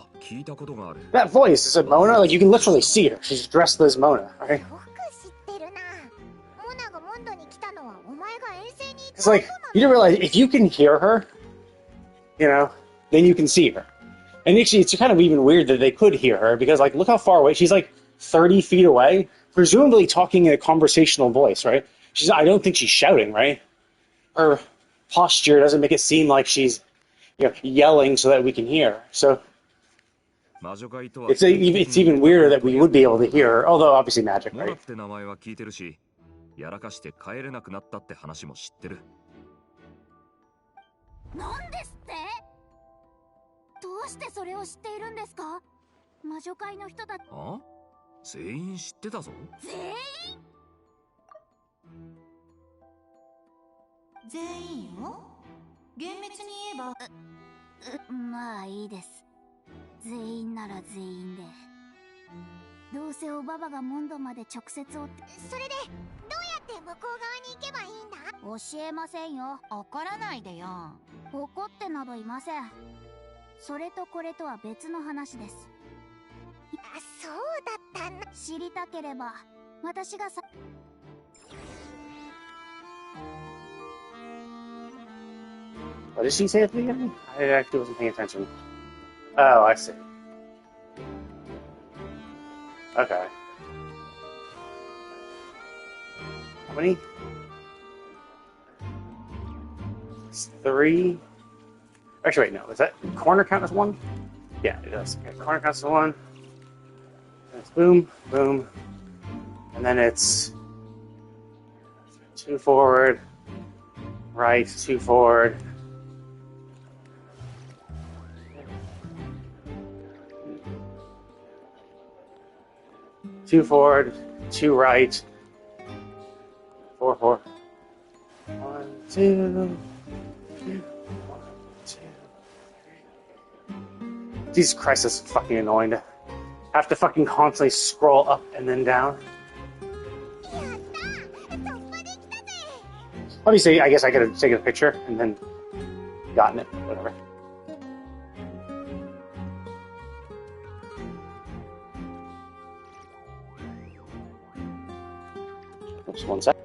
あ、聞いたことがある。That voice is it Mona? Like you can literally see her. She's dressed as Mona, right? よく知ってるな。モナがモンドに来たのはお前が遠征に行った。 It's like you didn't realize if you can hear her, you know, then you can see her. And actually, it's kind of even weird that they could hear her because, like, look how far away she's. Like 30 feet away, presumably talking in a conversational voice, right? I don't think she's shouting, right? Her posture doesn't make it seem like she's, yelling so that we can hear her. So it's even weirder that we would be able to hear her, although obviously magic, right? って名前は聞いてるし、やらかして帰れなくなったって話も知ってる。なんですって？どううしてそれを知っているんですか？魔女界の人たち。あ？全員知ってたぞ。全員？全員よ。厳密に言えばまあいいです。全員なら全員で。どうせおばばがモンドまで直接追って。それでどうやって向こう側に行けばいいんだ？教えませんよ。怒らないでよ。怒ってなどいません。それとこれとは別の話です。あ、そうだったんだ。知りたければ私がさ。What did she say at the beginning? I actually wasn't paying attention. Oh, I see. Okay. How many? It's 3. Actually, wait, no. Is that corner count as 1? Yeah, it does. Okay, corner counts as 1. It's boom, boom. And then it's 2 forward, right, 2 forward. Two forward, 2 right, 4, 4. 1, 2, 1, 2, 3. Jesus Christ, this is fucking annoying to have to fucking constantly scroll up and then down. Obviously, I guess I could have taken a picture and then gotten it, whatever. Just 1 sec.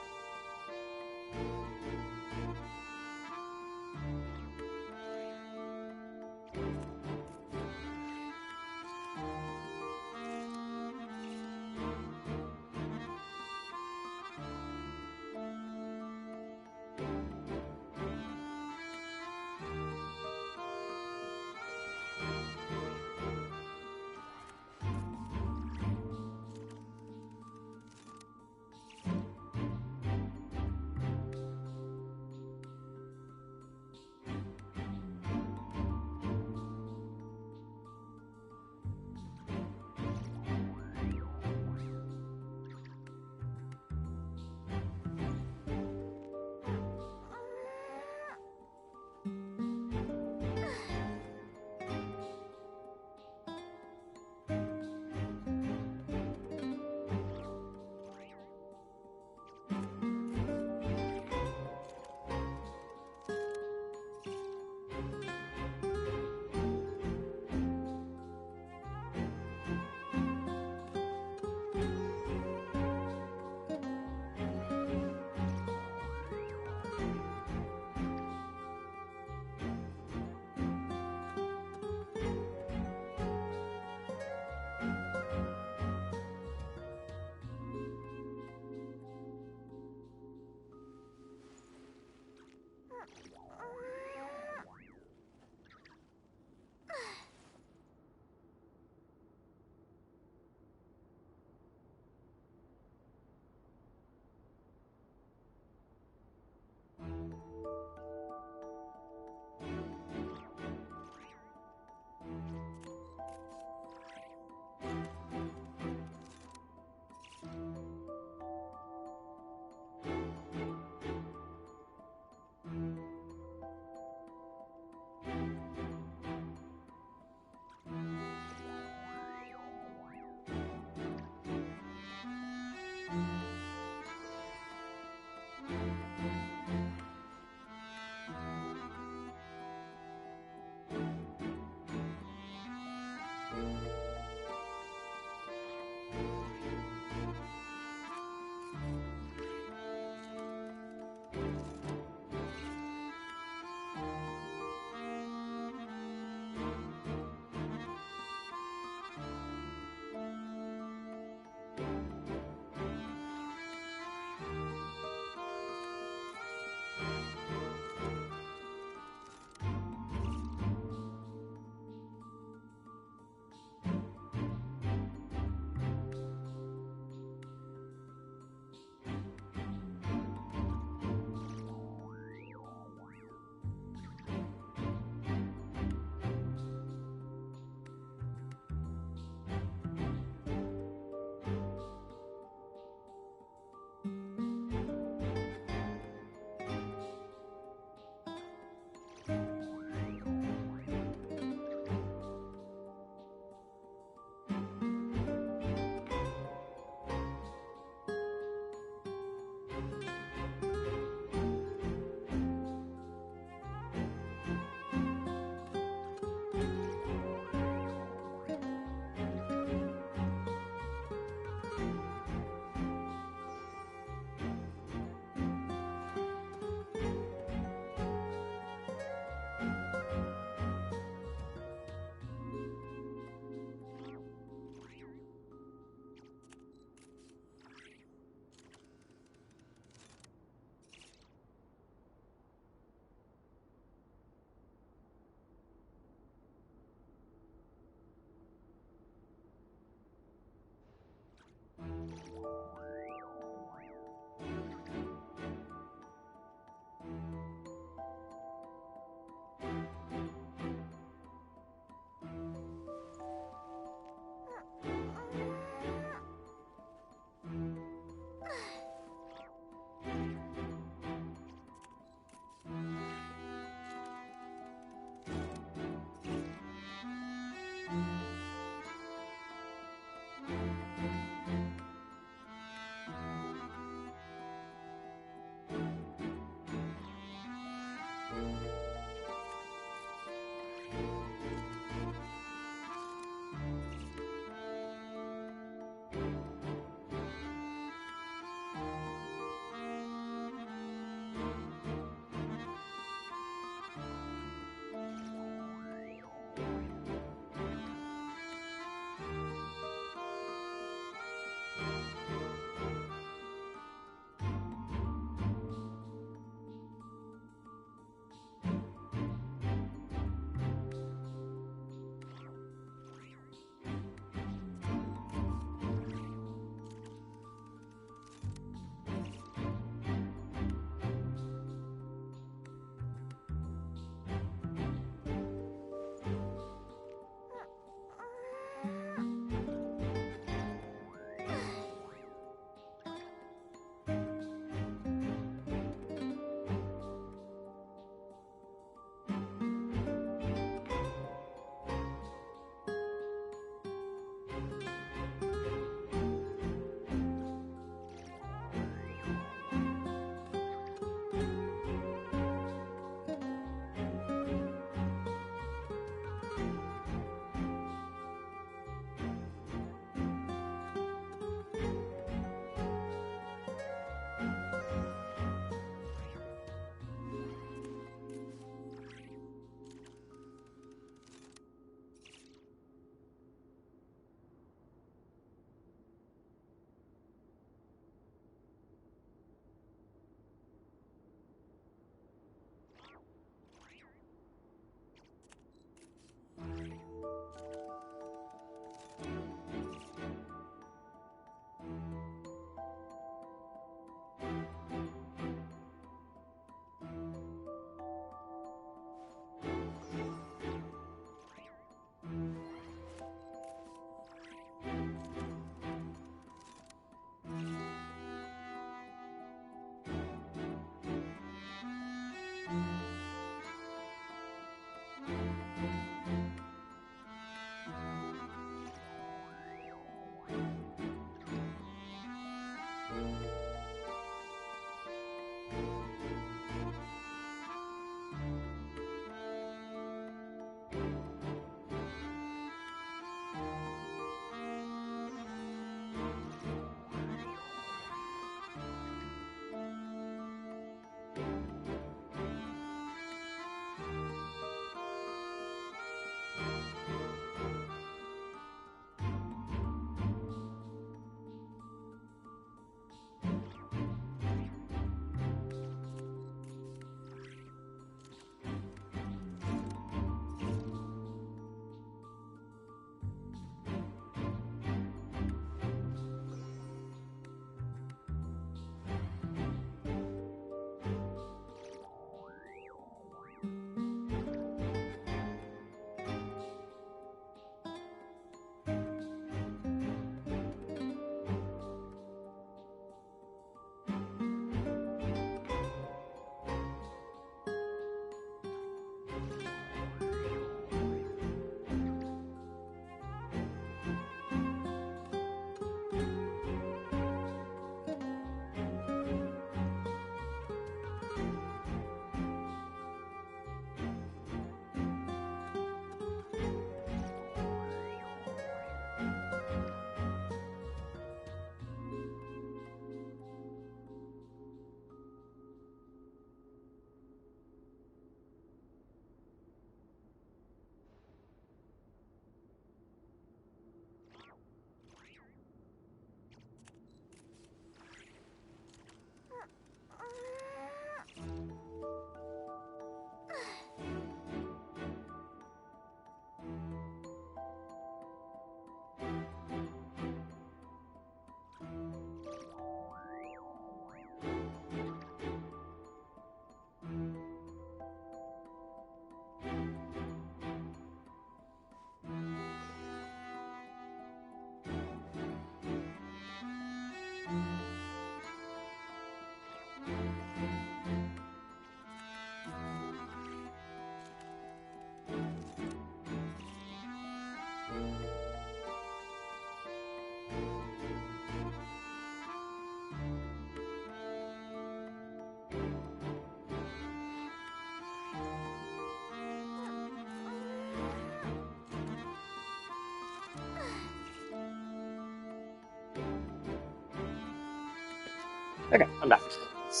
Okay, I'm back. Let's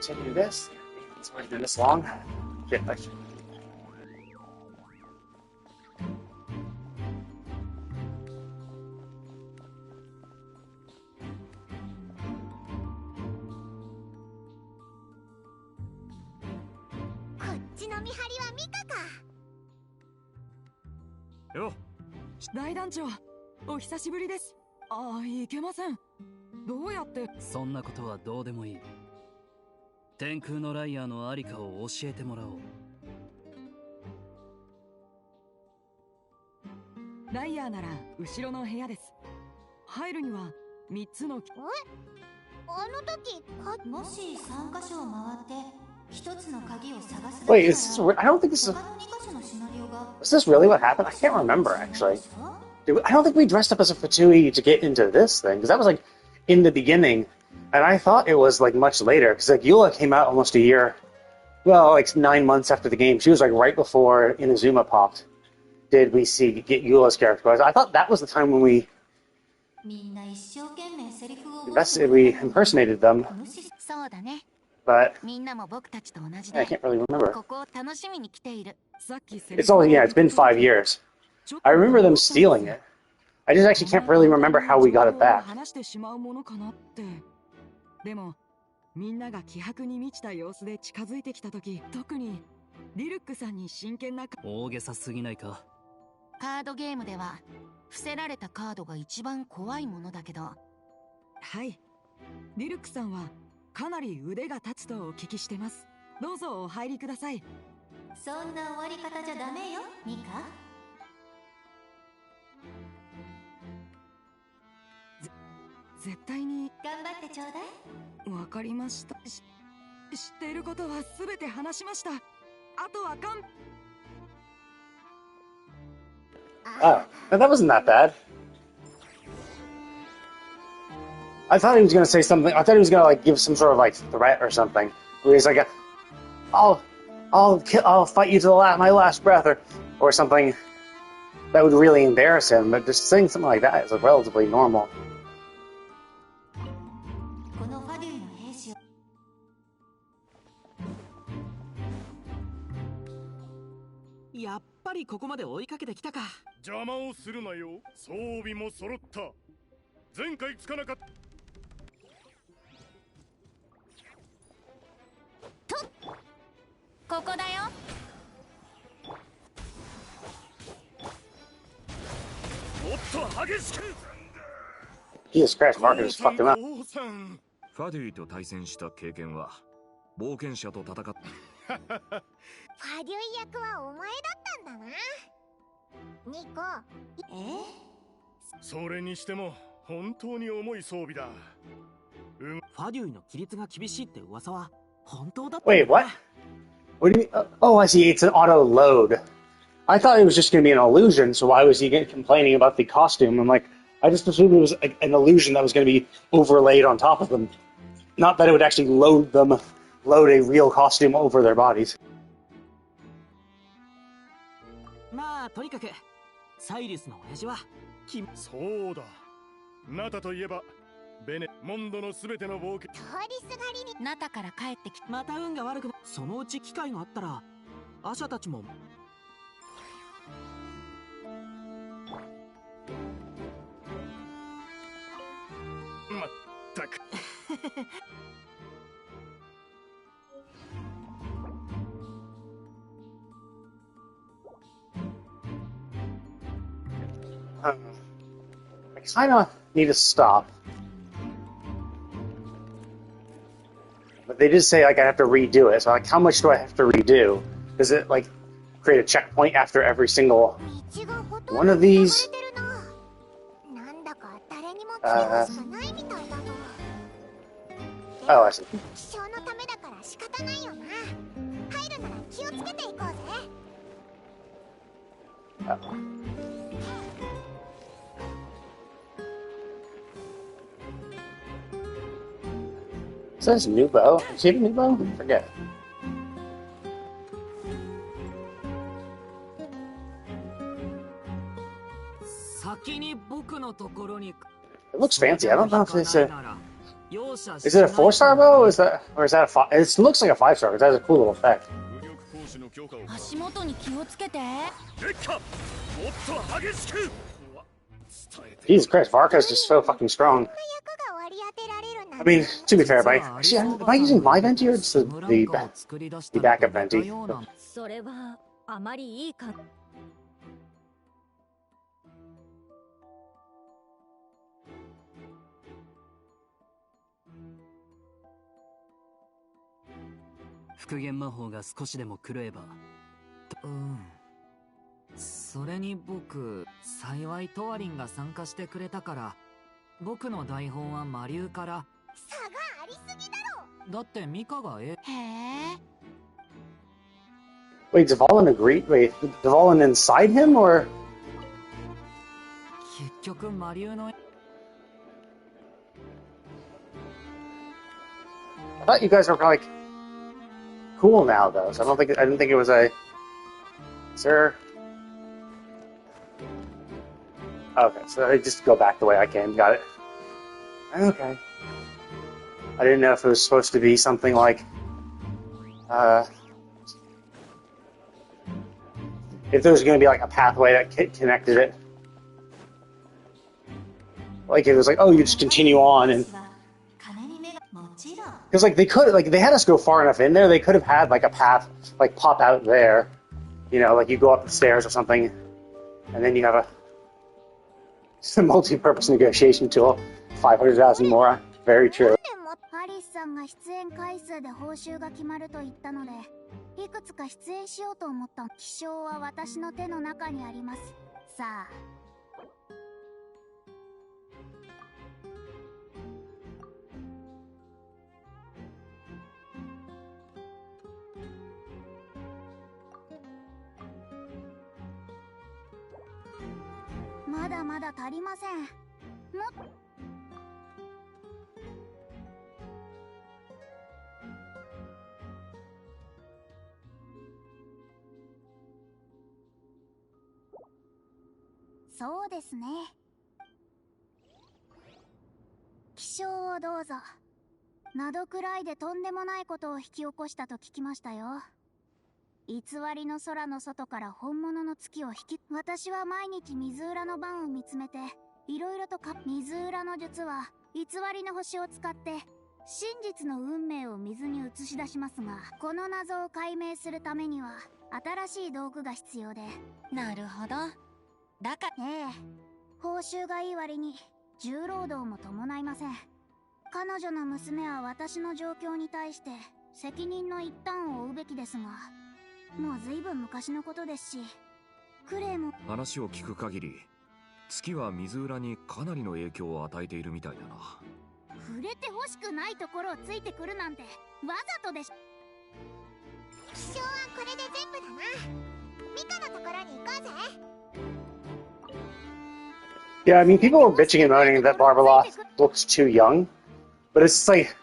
continue this. It's already been this long. Shit, like. よ大団長、お久しぶりです。ああ、いけません。どうやって。そんなことはどうでもいい。天空のライアーのありかを教えてもらおう。ライアーなら後ろの部屋です。入るには3つの。あの時もし3箇所を回って1つの鍵を探す。 Wait, is this? I don't think this is. Is this really what happened? I can't remember actually. I don't think we dressed up as a Fatui to get into this thing because that was like in the beginning, and I thought it was like much later because like Eula came out almost a year, well, like 9 months after the game. She was like right before Inazuma popped. Did we get Eula's character? I thought that was the time when we impersonated them. But I can't really remember. It's only, yeah, it's been 5 years. I remember them stealing it. I just actually can't really remember how we got it back. でもみんなが気迫に満ちた様子で近づいてきた時、特にリルックさんに真剣な。大げさすぎないか。カードゲームでは伏せられたカードが一番怖いものだけど。はい、リルックさんはかなり腕が立つとお聞きしてます。どうぞお入りください。そんな終わり方じゃダメよ、ミカ。絶対に頑張ってちょうだい。わかりました。知っていることはすべて話しました。あとはOh, that wasn't that bad. I thought he was gonna say something. I thought he was gonna like give some sort of like threat or something. Where he's like, I'll fight you to my last breath," or something that would really embarrass him. But just saying something like that is like relatively normal. やっぱりここまで追いかけてきたか。邪魔をするなよ。装備も揃った。前回つかなかった。ここだよ。もっと激しく。Jesus Christ, Marcus fucked him up. ファデュイと対戦した経験は冒険者と戦った。ファデュイ役はお前だったんだな。ニコ。それにしても本当に重い装備だ。ファデュイの規律が厳しいって噂は本当だった。Wait, what? What do you mean? Oh, I see. It's an auto load. I thought it was just going to be an illusion. So why was he complaining about the costume? I'm like, I just assumed it was an illusion that was going to be overlaid on top of them, not that it would actually load a real costume over their bodies. まあとにかくサイリスの親父はそうだ。ナタといえばベネモンドのすべての冒険。通りすがりにナタから帰ってきまた運が悪くな。そのうち機会があったらアシャたちも。まったく。I kind of need to stop. But they did say like I have to redo it. So like, how much do I have to redo? Does it like create a checkpoint after every single one of these? Oh, I see. Uh-oh. It says new bow. Is he a new bow? I forget. 先に僕のところに。It looks fancy. I don't know if it's a... Is it a 4-star bow? Or is that a 5? It looks like a 5-star. It has a cool little effect. 足元に気をつけて。 Jesus Christ, Varka's just so fucking strong. I mean, to be fair, actually, am I using my venti or just the backup venti? それはあまりいいか。復元魔法が少しでも狂えば。それに僕、幸いトワリンが参加してくれたから、僕の台本は魔流から。差がありすぎだろ。だってミカがへえ。Wait, Dvalin agreed? Wait, Dvalin inside him, or? 結局魔流の。I thought you guys were like cool now, though. So I didn't think it was a. Sir. Okay, so I just go back the way I came. Got it. Okay. I didn't know if it was supposed to be something like, if there was going to be like a pathway that connected it. Like it was like, oh, you just continue on and. Because like they had us go far enough in there, they could have had like a path like pop out there. You know, like you go up the stairs or something, and then you have a multi-purpose negotiation tool. 500,000 more. Very true. ハリスさんが出演回数で報酬が決まると言ったので、いくつか出演しようと思った。気象は私の手の中にあります。さあ。まだまだ足りません。そうですね。気象をどうぞ。などくらいでとんでもないことを引き起こしたと聞きましたよ。偽りの空の外から本物の月を私は毎日水裏の盤を見つめて、いろいろと水裏の術は偽りの星を使って真実の運命を水に映し出しますが、この謎を解明するためには新しい道具が必要で。なるほど。だからええ、報酬がいい割に重労働も伴いません。彼女の娘は私の状況に対して責任の一端を負うべきですが、もう随分昔のことですし、クレイも。話を聞く限り、月は水裏にかなりの影響を与えているみたいだな。触れて欲しくないところをついてくるなんてわざとでし。気象はこれで全部だな。ミカのところに行こうぜ。Yeah, I mean, people were bitching and moaning that Barbeloth looks too young, but it's just like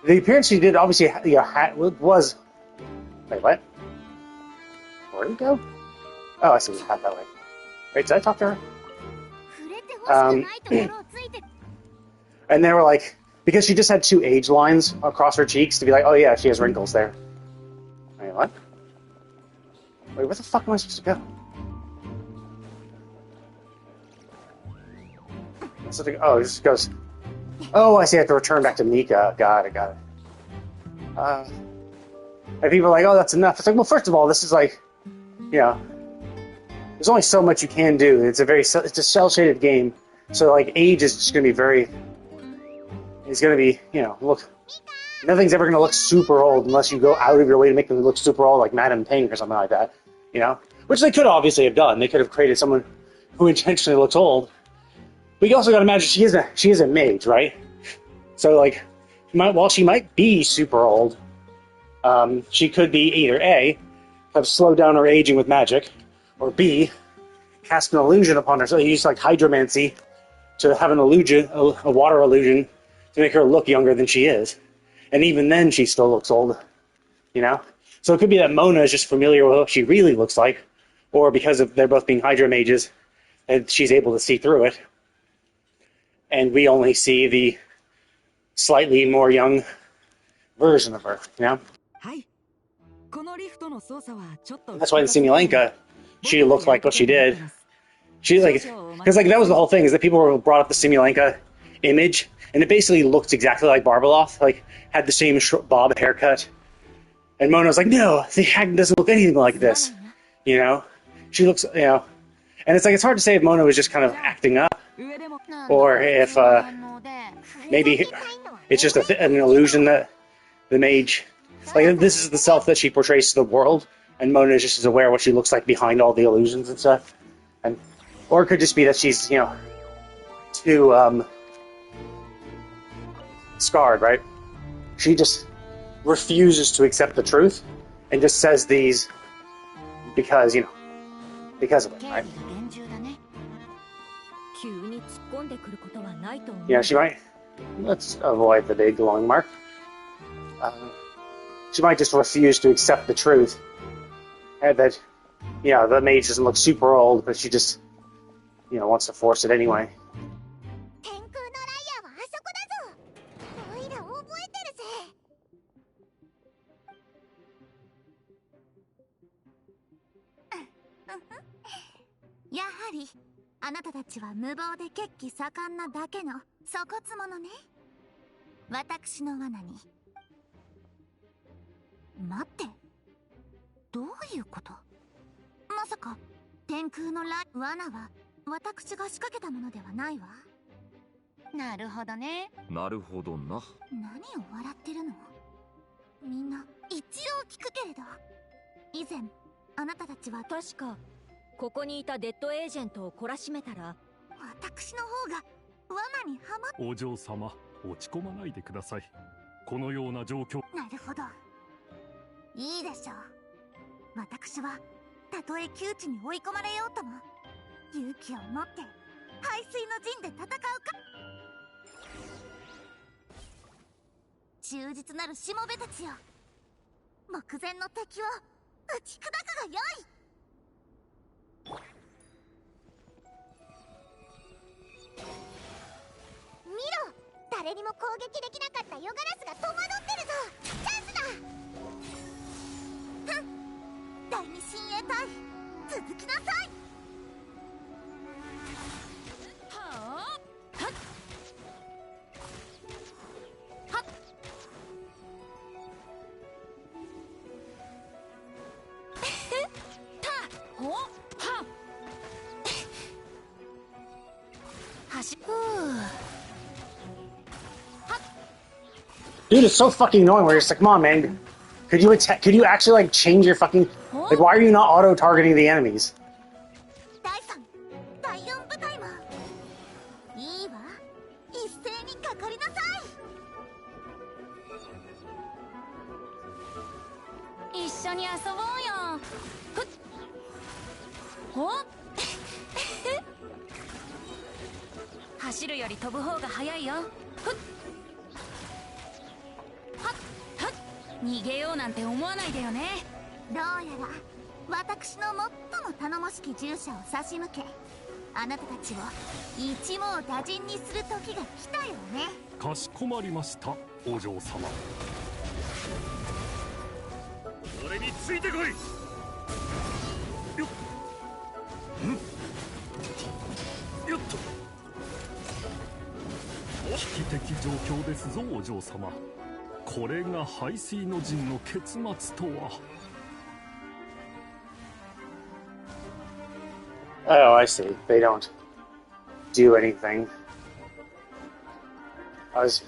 the appearance she did obviously, you know, was. Wait, what? Where'd it go? Oh, I see the path that way. Wait, did I talk to her? And they were like, because she just had 2 age lines across her cheeks to be like, oh yeah, she has wrinkles there. Wait, what? Wait, where the fuck am I supposed to go? Oh, it just goes. Oh, I see. I have to return back to Mika. Got it. And people are like, oh, that's enough. It's like, well, first of all, this is like, you know, there's only so much you can do. It's a cel-shaded game, so like age is just gonna be very. It's gonna be, you know, look. Nothing's ever gonna look super old unless you go out of your way to make them look super old, like Madame Ping or something like that. You know, which they could obviously have done. They could have created someone who intentionally looks old. But you also got to imagine she is a mage, right? So like, while she might be super old, she could be either A, have slowed down her aging with magic, or B, cast an illusion upon her. So you use like hydromancy to have an illusion, a water illusion, to make her look younger than she is. And even then, she still looks old, you know? So it could be that Mona is just familiar with what she really looks like, or because of they're both being hydro mages, and she's able to see through it. and we only see the slightly more young version of her, you know? はい。このリフトの操作はちょっと And that's why in Simulanka, she looked like what she did. She like, because like that was the whole thing, is that people were brought up the Simulanka image, and it basically looked exactly like Barbeloth, like had the same bob haircut. And Mona was like, no, the hack doesn't look anything like this, you know? She looks, you know, and it's like, it's hard to say if Mona was just kind of acting up, or if maybe it's just an illusion that the mage, like this is the self that she portrays to the world, and Mona is just as aware of what she looks like behind all the illusions and stuff. And or it could just be that she's, you know, too scarred, right? She just refuses to accept the truth and just says these because, you know, because of it, right? Yeah, she might. Let's avoid the big long mark. She might just refuse to accept the truth. And that, you know, the mage doesn't look super old, but she just, you know, wants to force it anyway. 天空のライアーはあそこだぞ。おいら覚えてるぜ。やはりあなたたちは無謀で血気盛んなだけの粗骨者ね。私の罠に。待って、どういうこと？まさか天空の罠は私が仕掛けたものではないわ。なるほどね。なるほどな。何を笑ってるの？みんな一応聞くけれど、以前あなたたちは確かここにいたデッドエージェントを懲らしめたら、私の方が罠にはまっ。お嬢様、落ち込まないでください。このような状況。なるほど。いいでしょう。私はたとえ窮地に追い込まれようとも勇気を持って背水の陣で戦うか。忠実なるしもべたちよ、目前の敵を打ち砕くがよい。見ろ、誰にも攻撃できなかったヨガラスが戸惑ってるぞ。チャンスだ。ふん、第二親衛隊、続きなさい。はあ、はっはっ。たほは走ふう。 Dude, it's so fucking annoying where you're just like, come on, man. Could you attack? Could you actually, like, change your fucking... Like, why are you not auto-targeting the enemies? 第3、第4部隊もいいわ。一斉にかかりなさい。一緒に遊ぼうよ。ふっほっ走るより飛ぶ方が早いよ。ふっ逃げようなんて思わないでよね。どうやら私の最も頼もしき従者を差し向け、あなたたちを一網打尽にする時が来たよね。かしこまりました、お嬢様。俺についてこい。よっ、よっと。危機的状況ですぞ、お嬢様。これが背水の陣の結末とは。Oh, I see. They don't do anything. I was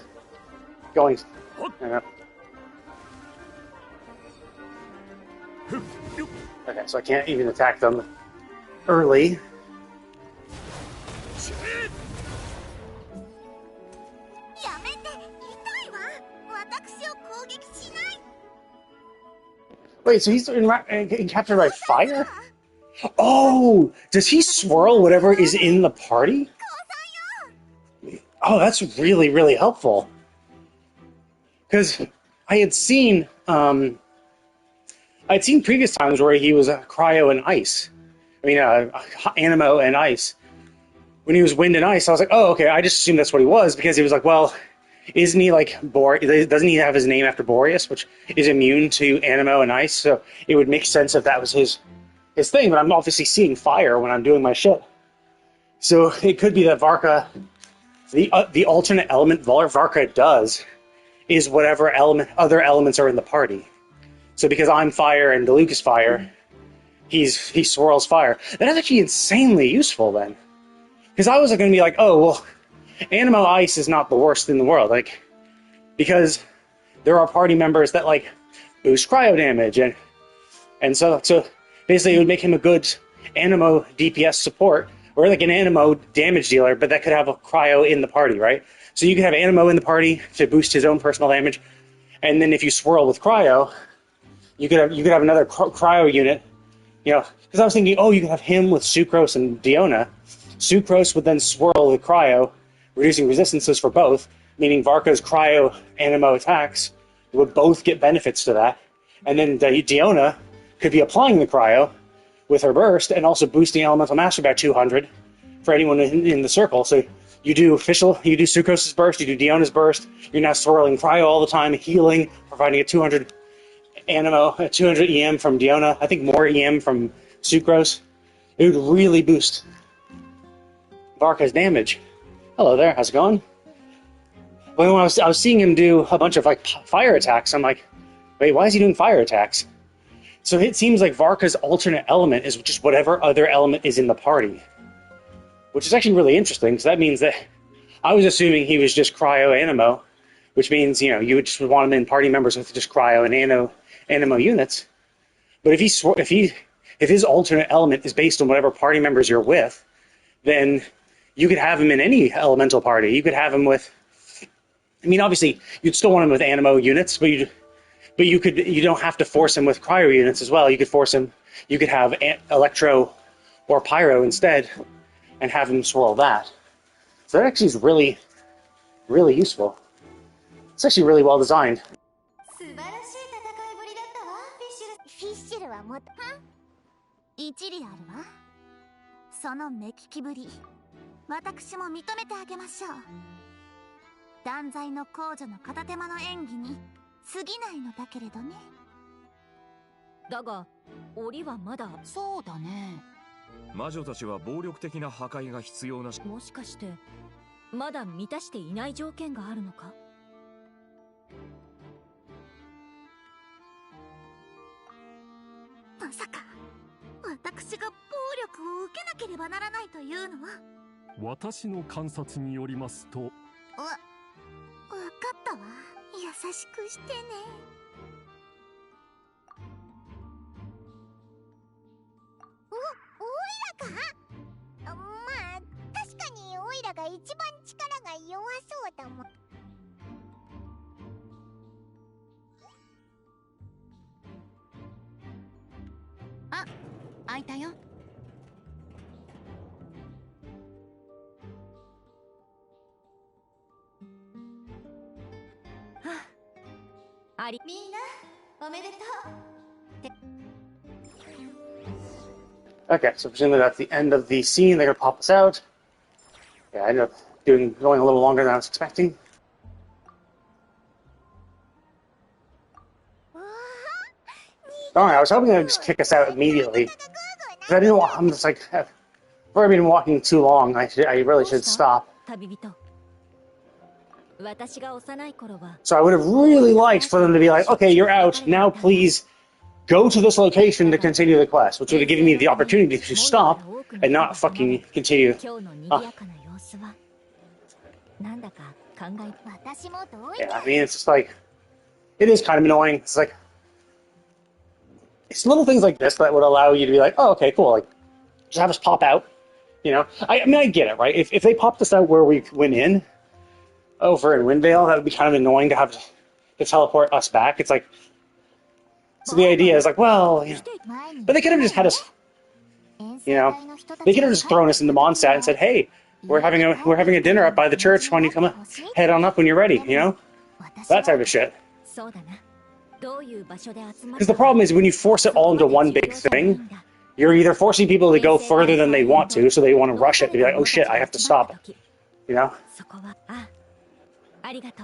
going... Okay, so I can't even attack them early. Wait, so he's captured by fire? Oh, does he swirl whatever is in the party? Oh, that's really, really helpful. Because I had seen previous times where he was cryo and ice. I mean, animo and ice. when he was wind and ice, I was like, oh, okay, I just assumed that's what he was, because he was like, well, isn't he like doesn't he have his name after Boreas, which is immune to Anemo and ice? So it would make sense if that was his thing, but I'm obviously seeing fire when I'm doing my shit. So it could be that Varka, the alternate element Varka does is whatever other elements are in the party. So because I'm fire and Diluc is fire, he swirls fire. That is actually insanely useful then. Because I was going to be like, oh, well, Anemo Ice is not the worst in the world, like, because there are party members that, like, boost cryo damage, and so basically it would make him a good Anemo DPS support, or like an Anemo damage dealer, but that could have a cryo in the party, right? So you could have Anemo in the party to boost his own personal damage, and then if you swirl with cryo, you could have another cryo unit, you know, because I was thinking, oh, you could have him with Sucrose and Diona. Sucrose would then swirl with cryo, reducing resistances for both, meaning Varka's cryo Anemo attacks would both get benefits to that. And then Diona could be applying the cryo with her burst and also boosting elemental mastery by 200 for anyone in the circle. So you do Sucrose's burst, you do Diona's burst, you're now swirling cryo all the time, healing, providing a 200 Anemo, a 200 EM from Diona, I think more EM from Sucrose. It would really boost Varka's damage. Hello there, how's it going? When I was seeing him do a bunch of like fire attacks, I'm like, wait, why is he doing fire attacks? So it seems like Varka's alternate element is just whatever other element is in the party, which is actually really interesting, because that means that I was assuming he was just cryo Anemo, which means, you know, you would just want him in party members with just cryo and Anemo units. But if his alternate element is based on whatever party members you're with, then you could have him in any elemental party. You could have him with, I mean, obviously you'd still want him with Anemo units, but you don't have to force him with cryo units as well. You could have Electro or Pyro instead, and have him swirl that. So that actually is really, really useful. It's actually really well designed. 素晴らしい戦いぶりだったわ、フィッシュルはもっと一理あるわ。その目利きぶり、私も認めてあげましょう。断罪の公女の片手間の演技に過ぎないのだけれどね。だが、檻はまだ。そうだね。魔女たちは暴力的な破壊が必要なし。もしかしてまだ満たしていない条件があるのか？まさか私が暴力を受けなければならないというのは。私の観察によりますと、わかったわ。優しくしてね。オイラか？まあ確かにオイラが一番力が弱そうだもん。あ、開いたよ。みんなおめでとう。 Okay, so presumably that's the end of the scene. They're gonna pop us out. Yeah, I ended up going a little longer than I was expecting. Darn, I was hoping they would just kick us out immediately. Because I didn't want, I'm just like, I've already been walking too long. I really should stop. So I would have really liked for them to be like, okay, you're out, now please go to this location to continue the quest, which would have given me the opportunity to stop and not fucking continue. Yeah, I mean, it's just like, it is kind of annoying. It's like, it's little things like this that would allow you to be like, oh, okay, cool, like, just have us pop out, you know? I mean, I get it, right? If they popped us out where we went in, over in Windvale, that would be kind of annoying to have to teleport us back. It's like, so the idea is like, well, you know, but they could have just had us, you know, they could have just thrown us into Mondstat and said, hey, we're having a dinner up by the church. Why don't you come head on up when you're ready, you know? That type of shit. Because the problem is when you force it all into one big thing, You're either forcing people to go further than they want to, so they want to rush it. They're like, oh shit, I have to stop. You know?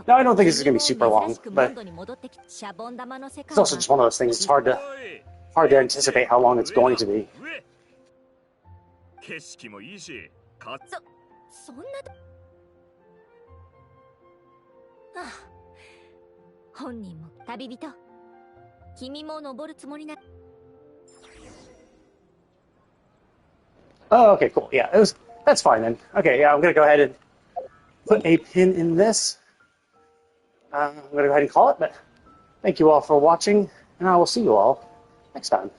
No, I don't think this is going to be super long, but it's also just one of those things. It's hard to anticipate how long it's going to be. 景色もいいし、そんな本人も旅人君も登るつもりな Oh, okay, cool. Yeah, that's fine then. Okay, yeah, I'm going to go ahead and put a pin in this. I'm going to go ahead and call it, but thank you all for watching, and I will see you all next time.